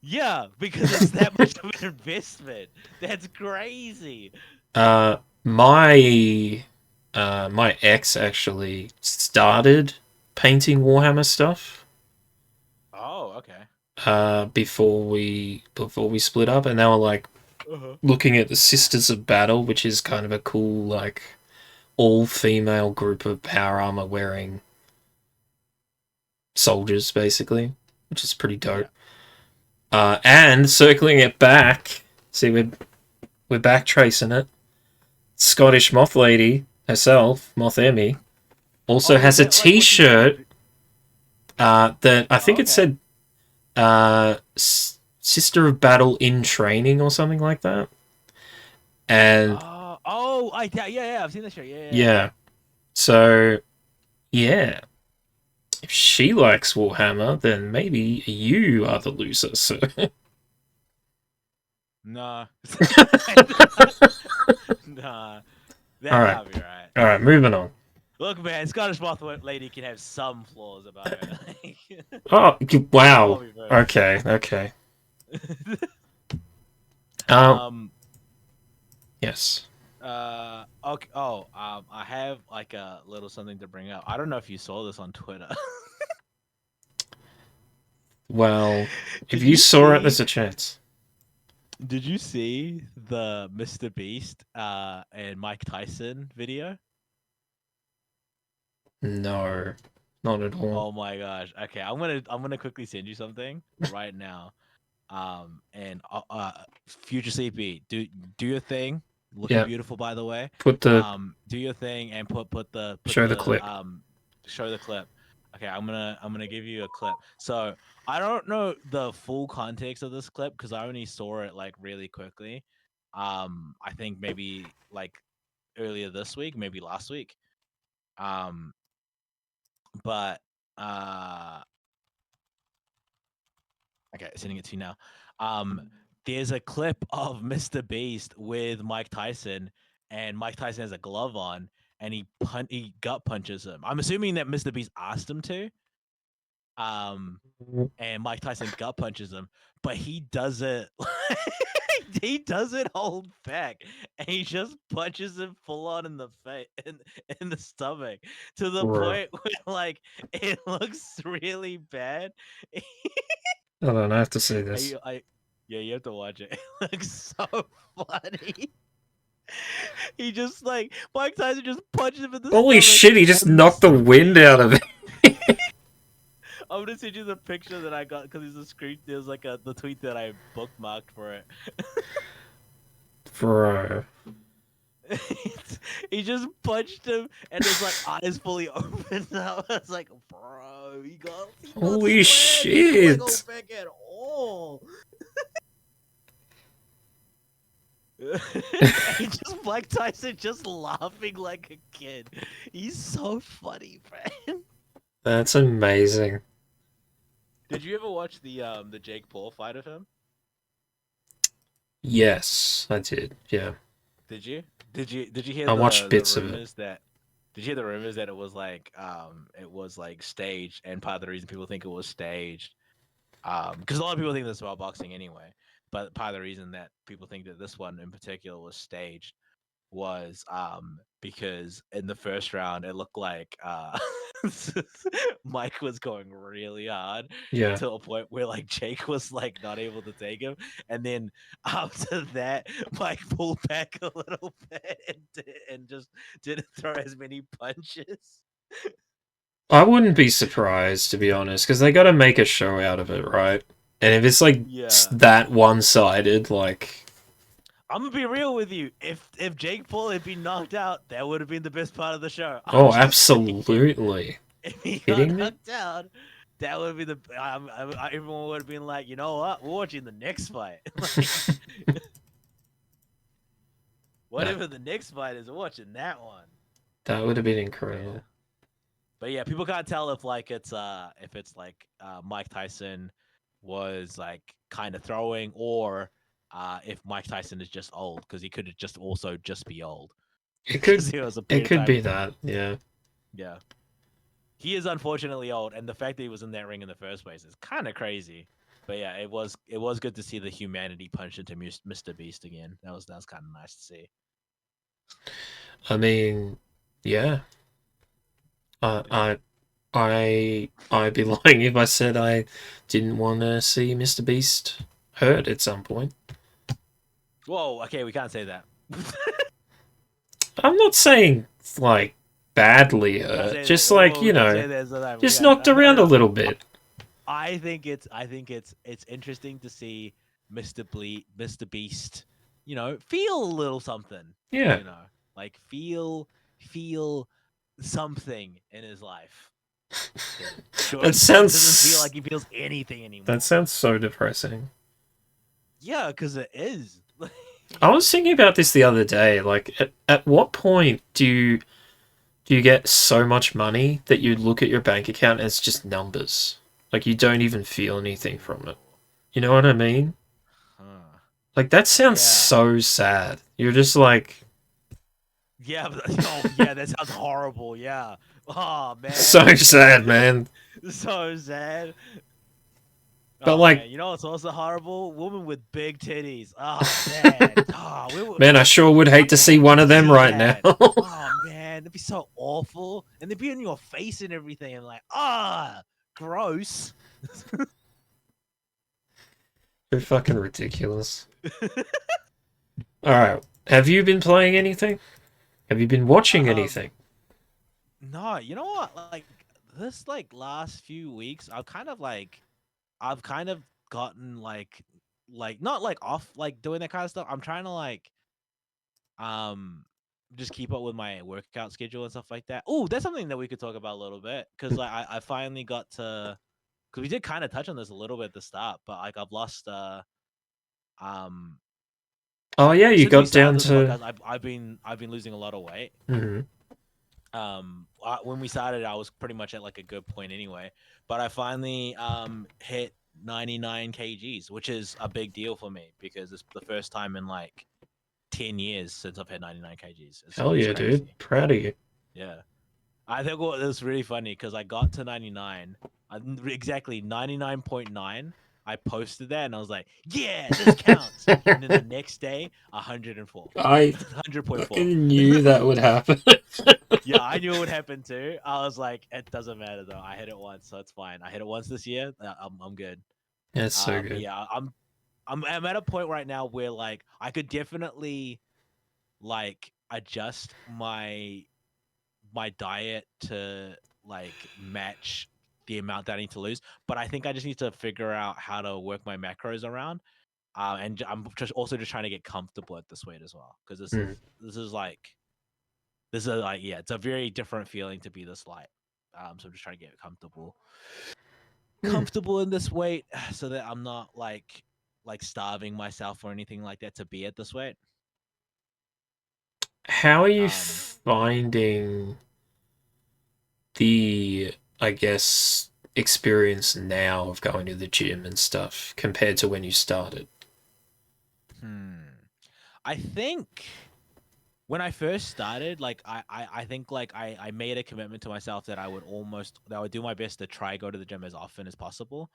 Yeah, because it's that much of an investment. That's crazy. Uh, my my ex actually started painting Warhammer stuff Oh, okay. before we split up, and they were like Uh-huh. looking at the Sisters of Battle, which is kind of a cool like all female group of power armor wearing soldiers, basically, which is pretty Yeah. dope. And circling it back, see we're back tracing it. Scottish Moth Lady herself, Moth Emmy, also Oh, is has a that like what she's T-shirt that I think Oh, it okay. said "Sister of Battle in Training" or something like that. And Yeah, I've seen the show. Yeah. yeah, so yeah, if she likes Warhammer, then maybe you are the loser. So Nah. Nah. all That right, can't be right. all right, moving on. Look, man, Scottish Moth Lady can have some flaws about her. Oh I'll wow. be very Okay, okay. Um, um yes. okay. Oh, I have like a little something to bring up. I don't know if you saw this on Twitter. Well, if Did you you saw it, see there's a chance. did you see the Mr. Beast and Mike Tyson video? No, not at all. Oh my gosh. Okay, I'm gonna quickly send you something right now. And future CP, do your thing. Looking Yeah, beautiful, by the way. put the Do your thing and put show the the clip. show the clip. Okay, I'm gonna give you a clip. So I don't know the full context of this clip because I only saw it like really quickly. I think maybe like earlier this week, maybe last week. Um, but uh Okay, sending it to you now. There's a clip of Mr. Beast with Mike Tyson, and Mike Tyson has a glove on, and he gut punches him. I'm assuming that Mr. Beast asked him to. Um, and Mike Tyson gut punches him, but he doesn't. He doesn't hold back, and he just punches him full on in the face, in the stomach, to the Bruh. point where like it looks really bad. Hold on, I have to see this. Yeah, you have to watch it. It looks so funny. He just like Mike Tyson just punches him in the Holy stomach, shit, he just and knocked the Mr. wind Beast. out of it. I'm gonna send you the picture that I got because there's a screen. There's like the tweet that I bookmarked for it. Bro. He just punched him, and his like eyes fully opened up. I was like, bro, he got Holy slammed. He couldn't go shit. back at all. He just Mike Tyson just laughing like a kid. He's so funny, man. That's amazing. Did you ever watch the Jake Paul fight of him? Yes, I did. Yeah, Did you? Did you hear I watched the bits of it. rumors that did you hear the rumors that it was like staged, and part of the reason people think it was staged because a lot of people think this about boxing anyway, but part of the reason that people think that this one in particular was staged was because in the first round it looked like Mike was going really hard Yeah. to a point where like Jake was like not able to take him, and then after that Mike pulled back a little bit and just didn't throw as many punches. I wouldn't be surprised, to be honest, because they got to make a show out of it, right? And if it's like Yeah. that one-sided, like, I'm gonna be real with you. If Jake Paul had been knocked out, that would have been the best part of the show. I'm oh, just saying. absolutely. If he got Kidding me? knocked out, that would be the everyone would have been like, you know what, we're watching the next fight. Like, That whatever the next fight is, we're watching that one. that would have been Yeah. incredible. But yeah, people can't tell if it's like Mike Tyson was like kind of throwing, or if Mike Tyson is just old, because he could just also just be old. It Because could he was a it period of could time. be that, yeah. Yeah. He is unfortunately old, and the fact that he was in that ring in the first place is kind of crazy. But yeah, it was good to see the humanity punch into Mr. Beast again. That was kind of nice to see. I mean, yeah. I I'd be lying if I said I didn't want to see Mr. Beast hurt at some point. Whoa, okay, we can't say that. I'm not saying like badly We can't hurt, say just that. like, Whoa, you we can't know, say that. So that we just got knocked around a little bit. I think it's interesting to see Mr. Beast, feel a little something, Yeah. like feel something in his life. Because That Jordan doesn't feel sounds like he feels anything that anymore. sounds so depressing. Yeah, because it is. I was thinking about this the other day. Like, at what point do you get so much money that you look at your bank account and it's just numbers? Like, you don't even feel anything from it. You know what I mean? Huh. Like, that sounds Yeah. so sad. You're just like, Yeah. Oh, yeah. That sounds horrible. Yeah. Oh man. so sad, man. So sad. But, Oh like, man, you know what's also horrible? Woman with big titties. Oh man. man, I sure would I hate to see hate one to of them see right now. that. Oh man, that'd be so awful. And they'd be in your face and everything, and like, gross. They're fucking ridiculous. Alright. Have you been playing anything? Have you been watching um, anything? no, you know what? Like this, like last few weeks, I've kind of gotten like not like off like doing that kind of stuff. I'm trying to like um just keep up with my workout schedule and stuff like that. Oh, that's something that we could talk about a little bit because like I finally got to because we did kind of touch on this a little bit at the start, but like I've lost um Oh, yeah, you since we got started down this to. podcast, I've been losing a lot of weight. Mhm. When we started, I was pretty much at like a good point anyway, but I finally hit 99 kgs, which is a big deal for me because it's the first time in like 10 years since I've had 99 kgs. Hell It's yeah, dude. crazy. Proud of you. Yeah. I think what was really funny because I got to 99, exactly 99.9. I posted that and I was like, yeah, this counts. And then the next day, 104. I 100.4. fucking knew that would happen. Yeah, I knew it would happen too. I was like, it doesn't matter though. I hit it once, so it's fine. I hit it once this year. I'm good. That's so But good. yeah, I'm at a point right now where like I could definitely like adjust my diet to like match the amount that I need to lose. But I think I just need to figure out how to work my macros around. I'm just trying to get comfortable at this weight as well because Mm. this is like yeah, it's a very different feeling to be this light. So I'm just trying to get Mm. comfortable in this weight so that I'm not like starving myself or anything like that to be at this weight. How are you Um, finding the, I guess, experience now of going to the gym and stuff compared to when you started? hmm. I think when I first started, like I think like I made a commitment to myself that I would do my best to try go to the gym as often as possible.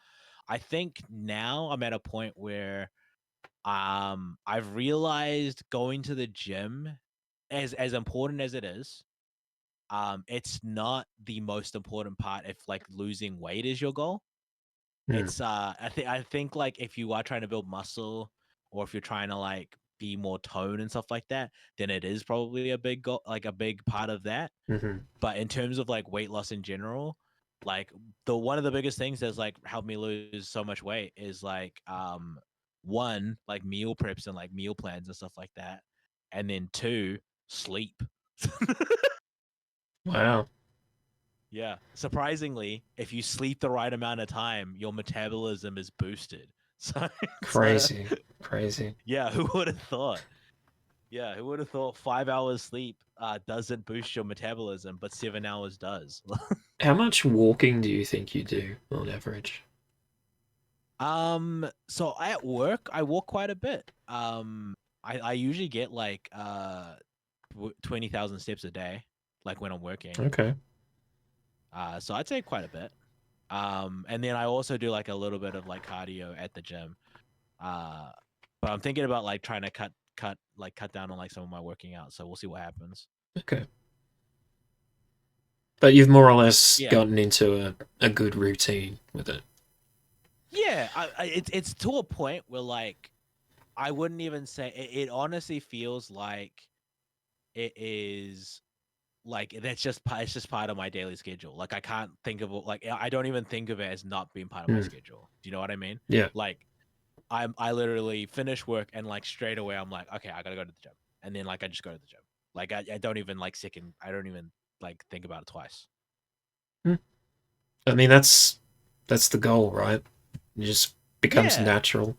I think now I'm at a point where I've realized going to the gym, as important as it is, it's not the most important part if like losing weight is your goal. Hmm. It's I think like if you are trying to build muscle, or if you're trying to like be more toned and stuff like that, then it is probably a big goal, like a big part of that. Mm-hmm. But in terms of like weight loss in general, like the one of the biggest things that's like helped me lose so much weight is like one, like meal preps and like meal plans and stuff like that, and then two, sleep. Wow. Yeah. Surprisingly, if you sleep the right amount of time, your metabolism is boosted. So, so Crazy. Crazy. yeah, who would have thought? Yeah, who would have thought 5 hours sleep doesn't boost your metabolism, but 7 hours does? How much walking do you think you do on average? So at work, I walk quite a bit. I usually get like 20,000 steps a day, like when I'm working. Okay. So I'd say quite a bit. And then I also do like a little bit of like cardio at the gym. Uh, but I'm thinking about like trying to cut down on like some of my working out. So we'll see what happens. Okay. But you've more or less Yeah, gotten into a good routine with it. yeah. It's to a point where like I wouldn't even say it honestly feels like it is like it's just part of my daily schedule. Like I can't think of like I don't even think of it as not being part of my Hmm. schedule. Do you know what I mean? Yeah. Like I literally finish work and like straight away I'm like, okay, I gotta go to the gym, and then like I just go to the gym. Like I don't even like second. I don't even like think about it twice. Hmm. I mean, that's the goal, right? It just becomes Yeah, natural.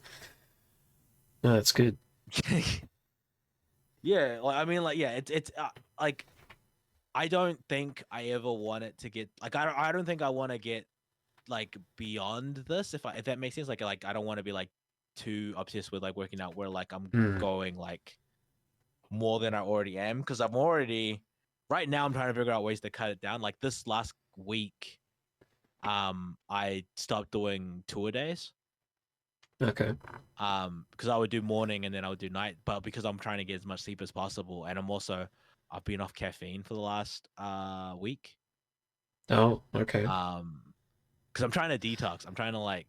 No, that's good. yeah. Like I mean, like yeah, it's like I don't think I ever want it to get like I don't think I want to get like beyond this if that makes sense. Like I don't want to be like too obsessed with like working out where like I'm Hmm. going like more than I already am, because I'm already right now I'm trying to figure out ways to cut it down. Like this last week, I stopped doing tour days. Okay. Because I would do morning and then I would do night, but because I'm trying to get as much sleep as possible, and I've been off caffeine for the last week. Oh, okay. Because I'm trying to detox. I'm trying to like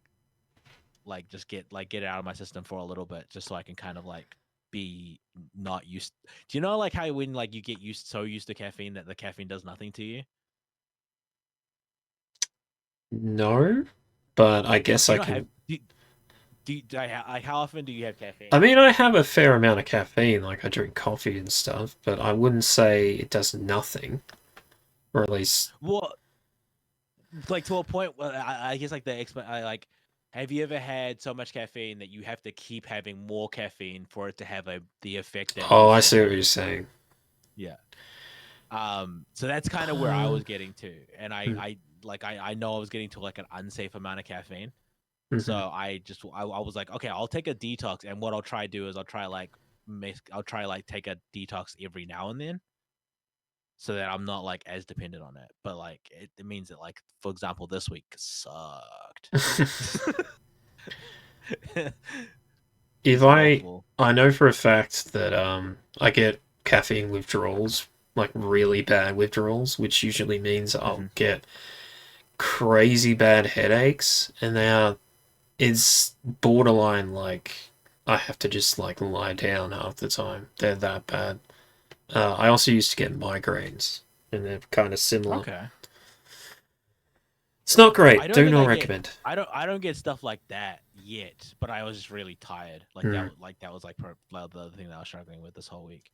just get it out of my system for a little bit, just so I can kind of like be not used. Do you know like how when like you get used to caffeine that the caffeine does nothing to you? No, but I guess Do you I not have can. like how often do you have I caffeine? mean, I have a fair amount of caffeine, like I drink coffee and stuff, but I wouldn't say it does nothing, or at least. Well, like to a point where I guess like like, have you ever had so much caffeine that you have to keep having more caffeine for it to have the effect that it Oh, I used to see what have? you're saying. Yeah. So that's kind of where I Uh, was getting to, and hmm, I know I was getting to like an unsafe amount of caffeine. So mhm. I was like, okay, I'll take a detox, and what I'll try to do is I'll try like take a detox every now and then, so that I'm not like as dependent on it. But like it means that like for example this week sucked. If Just awful. I know for a fact that I get caffeine withdrawals, like really bad withdrawals, which usually means I'll Hmm. get crazy bad headaches, and it's borderline like I have to just like lie down half the time. They're that bad. I also used to get migraines, and they're kind of similar. Okay. It's not I great. don't Do think not I get recommend. I don't get stuff like that yet, but I was just really tired. Hmm. Like that was like the thing that I was struggling with this whole week.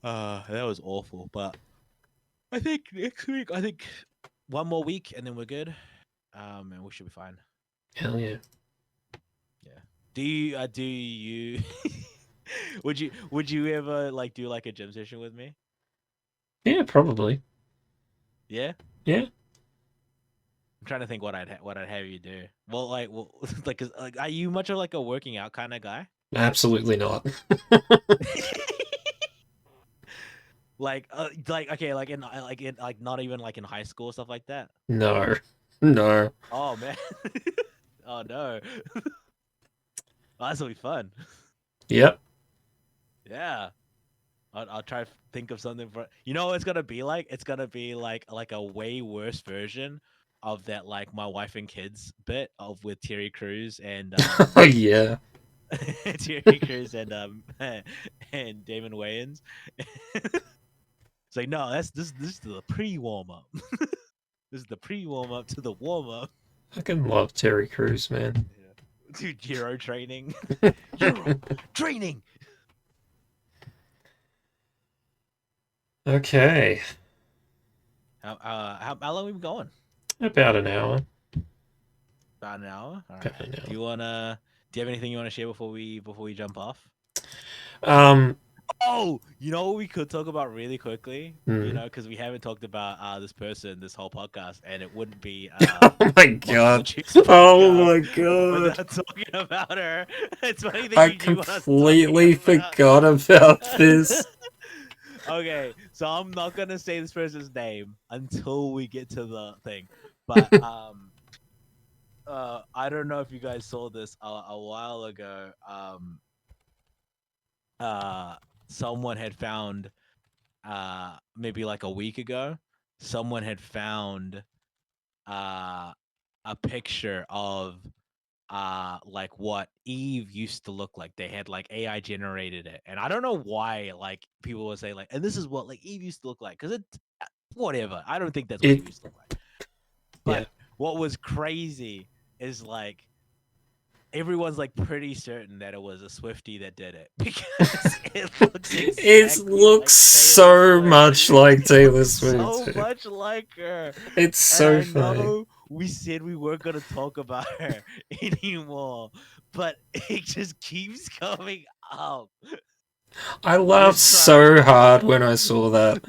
That was awful. But I think next week, I think one more week and then we're good. And we should be fine. Hell yeah. Yeah. Do you Would you ever like do like a gym session with me? Yeah, probably. Yeah. Yeah, I'm trying to think what I'd have you do. Well, like, are you much of like a working out kind of guy? absolutely not. Like okay, like not even like in high school stuff like that. No, no. Oh man. Oh no. Oh, this will be fun. Yep. Yeah. I'll try to think of something for you know what it's gonna be like? It's gonna be like a way worse version of that like my wife and kids bit of with Terry Crews and Oh yeah. Terry Crews and Damon Wayans. It's like no, this is the pre warm up. This is the pre warm up to the warm up. I can love Terry Crews, man. Yeah. Dude, Euro training. Euro training. Okay, How long we been going? about an hour. About an hour. All About right. an Do you have anything you wanna share before we jump off? hour. Oh, you know what we could talk about really quickly? You Hmm. know, because we haven't talked about this person this whole podcast, and it wouldn't be Oh my Welcome to god. Choose Oh podcast my god. without talking about her. It's funny that I you knew what I was talking completely about. forgot about this. Okay, so I'm not gonna say this person's name until we get to the thing, but I don't know if you guys saw this a while ago. Uh, Someone had found maybe like a week ago, someone had found uh a picture of like what Eve used to look like. They had like AI generated it. And I don't know why like people would say like and this is what like Eve used to look like cuz it whatever. I don't think that's what It, Eve used to look like. yeah. But what was crazy is like everyone's like pretty certain that it was a Swiftie that did it because it looks It exactly looks like Taylor so Swift. much like It Taylor looks Swift. so much like her. It's And so I funny. know we said we weren't gonna talk about her anymore, but it just keeps coming up. I We're laughed trying so hard to when I saw that.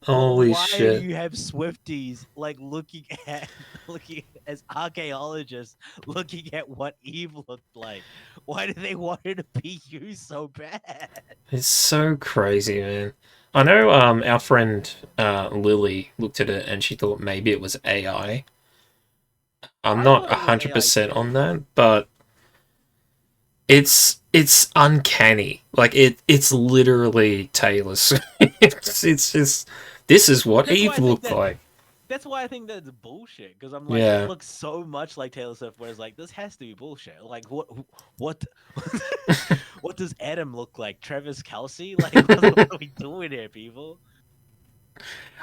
But Holy why do shit. you have Swifties like looking at looking as archaeologists looking at what Eve looked like? Why do they want her to be you so bad? It's so crazy, man. I know our friend Lily looked at it and she thought maybe it was AI. I'm I not thought it was AI 100% on too. that, but it's uncanny. Like it's literally Taylor Swift. It's just this is But what Eve looked like. that's why I think that's bullshit. Because I'm like, it Yeah. looks so much like Taylor Swift. Whereas like this has to be bullshit. Like what what does Adam look like? Travis Kelsey? Like what are we doing here, people?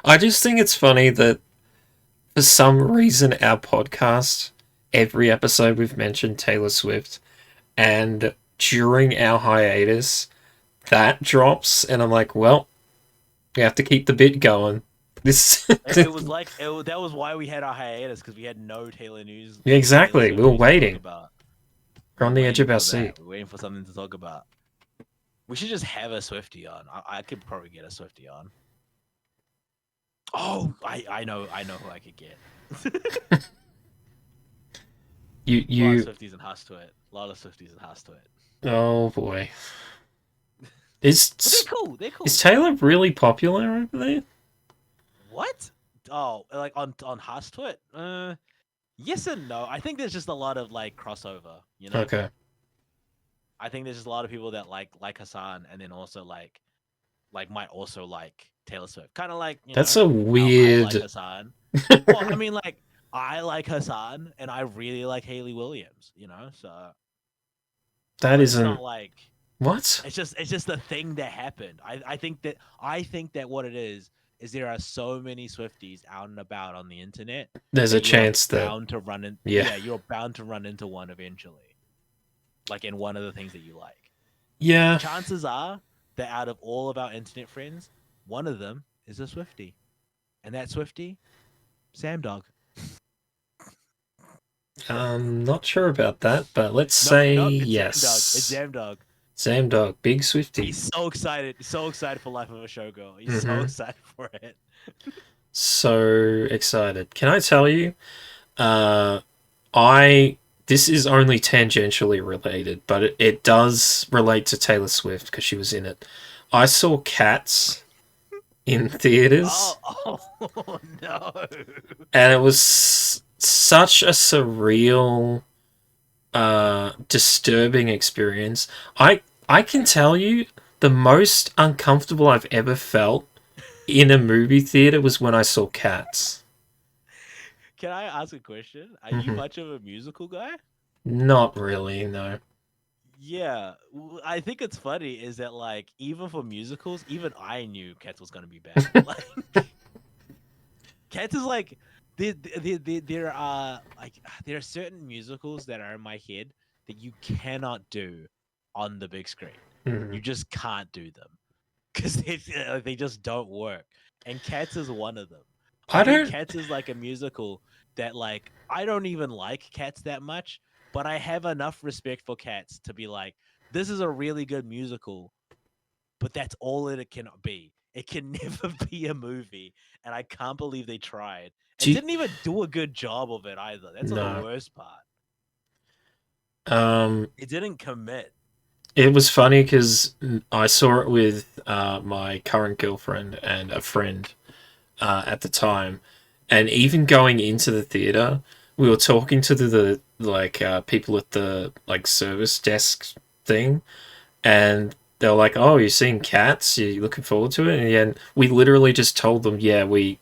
I just think it's funny that for some reason our podcast, every episode we've mentioned Taylor Swift, and during our hiatus, that drops, and I'm like, well, we have to keep the bit going. This It was like that was why we had our hiatus because we had no Taylor news, no Taylor exactly. We Swift were news to talk waiting. about. We're We on were the edge waiting of our for seat. that. We are waiting for something to talk about. We should just have a Swifty on. I could probably get a Swifty on. Oh, I know who I could get. You A lot of you. Swifties and Huss to it. A lot of Swifties and Huss to it. Oh boy. Is But they're cool. They're is cool. Taylor really popular over there? What? Oh, like on Huss to it? Yes and no. I think there's just a lot of like crossover. You know. Okay. I think there's just a lot of people that like Hassan and then also like might also like Taylor Swift. Kind of like, you That's know, a how I like weird. Hassan. Well, I mean like I like Hassan and I really like Haley Williams, you know? So That but it's isn't not like what? it's just the thing that happened. I think that what it is there are so many Swifties out and about on the internet There's a that you are chance that bound to run in yeah. yeah, you're bound to run into one eventually. Like in one of the things that you like. Yeah. Chances are that out of all of our internet friends, one of them is a Swifty. And that Swifty, Sam Dog. Not sure about that, but let's No, say no, it's Sam Dog. It's yes. Sam Dog. Sam Dog, big He's Swifty. so excited for Life of a Showgirl. He's so Mm-hmm. excited for it. So excited. Can I tell you? Uh, I this is only tangentially related, but it does relate to Taylor Swift because she was in it. I saw Cats in theaters, Oh no. and it was such a surreal, disturbing experience. I can tell you the most uncomfortable I've ever felt in a movie theater was when I saw Cats. Can I ask a question? Are you Hmm. much of a musical guy? Not really, no. Yeah, I think it's funny is that like even for musicals, even I knew Cats was gonna be bad. Like Cats is like there are like there are certain musicals that are in my head that you cannot do on the big screen. Hmm. You just can't do them because they just don't work. And Cats is one of them. I I think don't. Cats is like a musical that like I don't even like Cats that much, but I have enough respect for Cats to be like, this is a really good musical, but that's all it cannot be. It can never be a movie, and I can't believe they tried and Do you, didn't even do a good job of it either. That's the no. worst part. Um, It didn't commit. it was funny because I saw it with my current girlfriend and a friend at the time, and even going into the theater, we were talking to the like people at the like service desk thing, and they were like, "Oh, you're seeing Cats? You looking forward to it?" And we literally just told them, "Yeah, we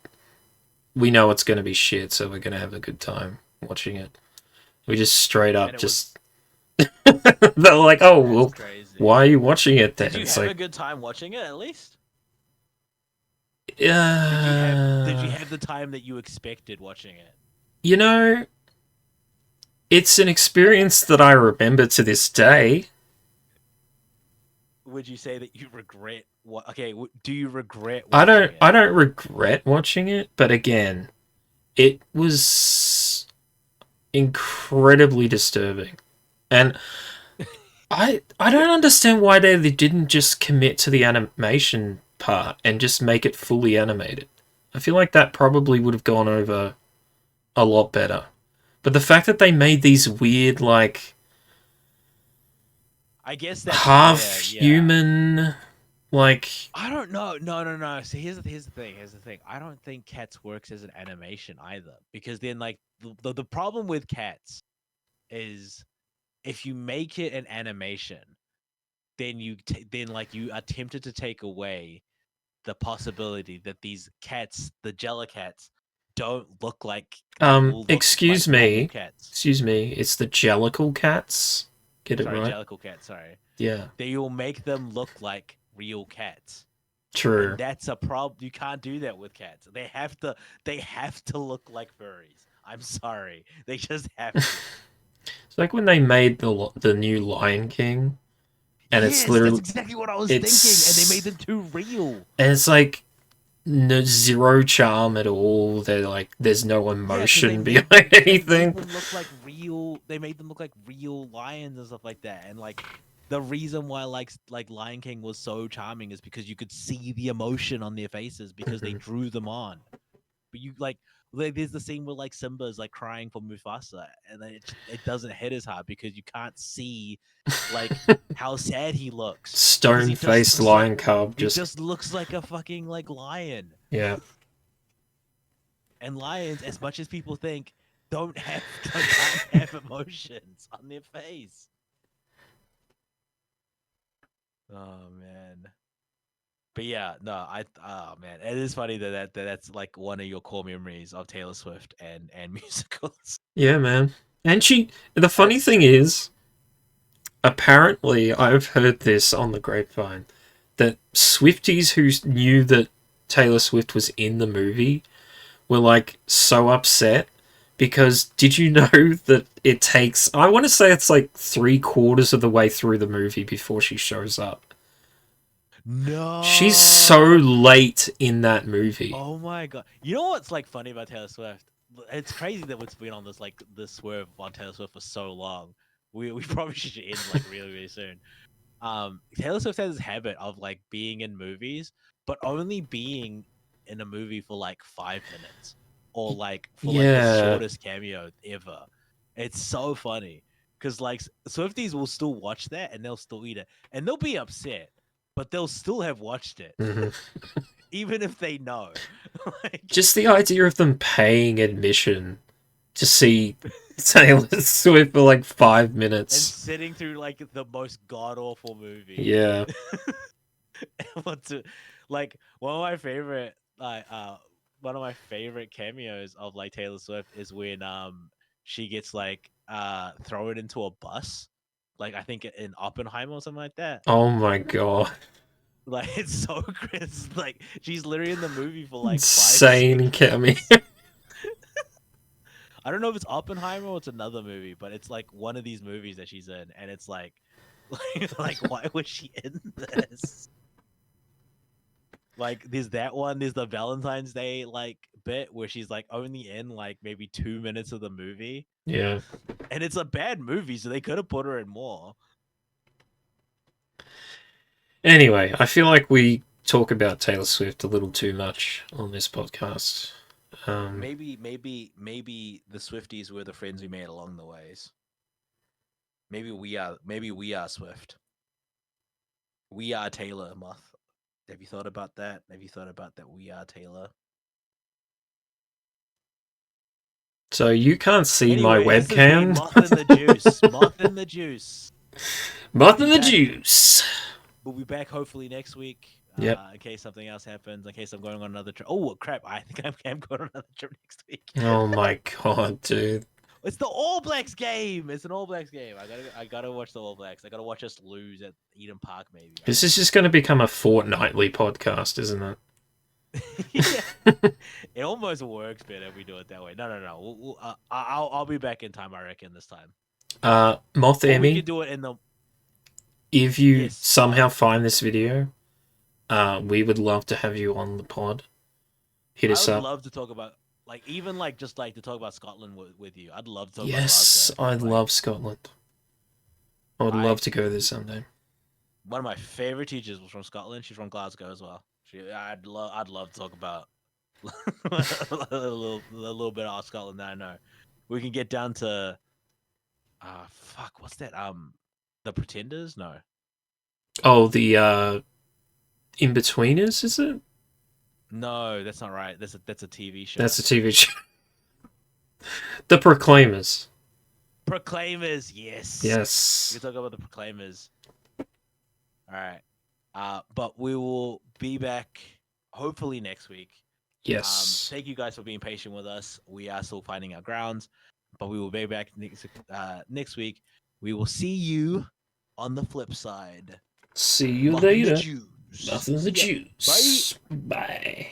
know it's going to be shit, so we're going to have a good time watching it." We just straight And up it was just they're like, "Oh, that's well, crazy. why are you watching it then?" Did you It's have a like, good time watching it at least? Did you uh, have the time that you expected watching it? you know, it's an experience that I remember to this day. Would you say that you regret what? Okay, do you regret I watching don't it? I don't regret watching it, but again, it was incredibly disturbing. And I don't understand why they didn't just commit to the animation part and just make it fully animated. I feel like that probably would have gone over a lot better. But the fact that they made these weird, like, I guess that's half fair. Yeah. human, like, I don't know. No, no, no. So here's the thing. Here's the thing. I don't think Cats works as an animation either, because then like the problem with Cats is if you make it an animation, then then like you are tempted to take away the possibility that these cats, the Jellicats, don't look like will look like excuse normal me, cats. excuse me, it's the Jellicle cats. Get it Sorry, right? Jellicle cats. Sorry, Yeah, they will make them look like real cats, and true. that's a problem. You can't do that with cats. They have to look like furries. I'm sorry, they just have to. It's like when they made the new Lion King, and it's Yes, that's literally exactly what I was thinking, and they made it's them too real. and it's like no zero charm at all. They're like there's no Yeah, because emotion behind they made anything. them look like real. They made them look like real lions and stuff like that. And like the reason why like Lion King was so charming is because you could see the emotion on their faces because they Hmm. drew them on. But you like there's the scene where like Simba's like crying for Mufasa, and then it doesn't hit as hard because you can't see like how sad he looks because Stone faced lion cub he just just looks like a fucking like lion. yeah. And lions, as much as people think, can't have emotions on their face. Oh man. But yeah, no, oh man, it is funny that's like one of your core memories of Taylor Swift and musicals. Yeah, man. And the funny That's thing is, apparently, I've heard this on the grapevine that Swifties who knew that Taylor Swift was in the movie were like so upset because did you know that it takes, I want to say it's like 3/4 of the way through the movie before she shows up. She's so no. late in that movie. Oh my god. You know what's like funny about Taylor Swift? It's crazy that it's been on this this swerve on Taylor Swift for so long. We probably should end like really really soon. Taylor Swift has this habit of like being in movies, but only being in a movie for like 5 minutes or like for like the Yeah. shortest cameo ever. It's so funny because like Swifties will still watch that and they'll still eat it and they'll be upset, but they'll still have watched it Hmm. even if they know. Like, Just the idea of them paying admission to see Taylor Swift for like 5 minutes. and sitting through like the most god awful movie. Yeah. Want to like one of my favorite cameos of like Taylor Swift is when she gets like thrown into a bus, like I think in Oppenheimer or something like that. Oh my god. Like it's so crazy. Like she's literally in the movie for like 5 seconds. Insane cameo. I don't know if it's Oppenheimer or it's another movie, but it's like one of these movies that she's in, and it's like why was she in this? Like there's that one, there's the Valentine's Day like bit where she's like only in like maybe 2 minutes of the movie. Yeah. And it's a bad movie, so they could have put her in more. Anyway, I feel like we talk about Taylor Swift a little too much on this podcast. Maybe the Swifties were the friends we made along the ways. Maybe we are Swift. We are Taylor, Moth. Have you thought about that? Have you thought about that? We are Taylor. So you can't see my Anyway, this has been webcam. Moth in the Juice. Moth in the Juice. Moth in the Back. juice. We'll be back hopefully next week. Yep. In case something else happens, in case I'm going on another trip. Oh crap! I think I'm going on another trip next week. Oh my god, dude. It's the All Blacks game. It's an All Blacks game. I gotta watch the All Blacks. I gotta watch us lose at Eden Park. Maybe This is just going to become a fortnightly podcast, isn't it? yeah. It almost works better if we do it that way. No. I'll be back in time. I reckon this time. Moth Or we Emmy, could do it in the. if you Yes. somehow find this video, we would love to have you on the pod. Hit I us would up. love to talk about like even like just like to talk about Scotland with you. I'd love to talk Yes, about Glasgow. I love Scotland. I would I- love to go there someday. One of my favorite teachers was from Scotland. She's from Glasgow as well. I'd love to talk about a little bit of Scotland that I know. We can get down to fuck, what's that? The Pretenders? No. Oh, the In-Betweeners, is it? No, that's not right. That's a TV show. That's a TV show. The Proclaimers. Proclaimers, yes. Yes. We can talk about the Proclaimers. All right. But we will be back hopefully next week. Yes. Thank you guys for being patient with us. We are still finding our grounds, but we will be back next week. We will see you on the flip side. See you Nothing later. to choose. Nothing to See ya. choose. Bye.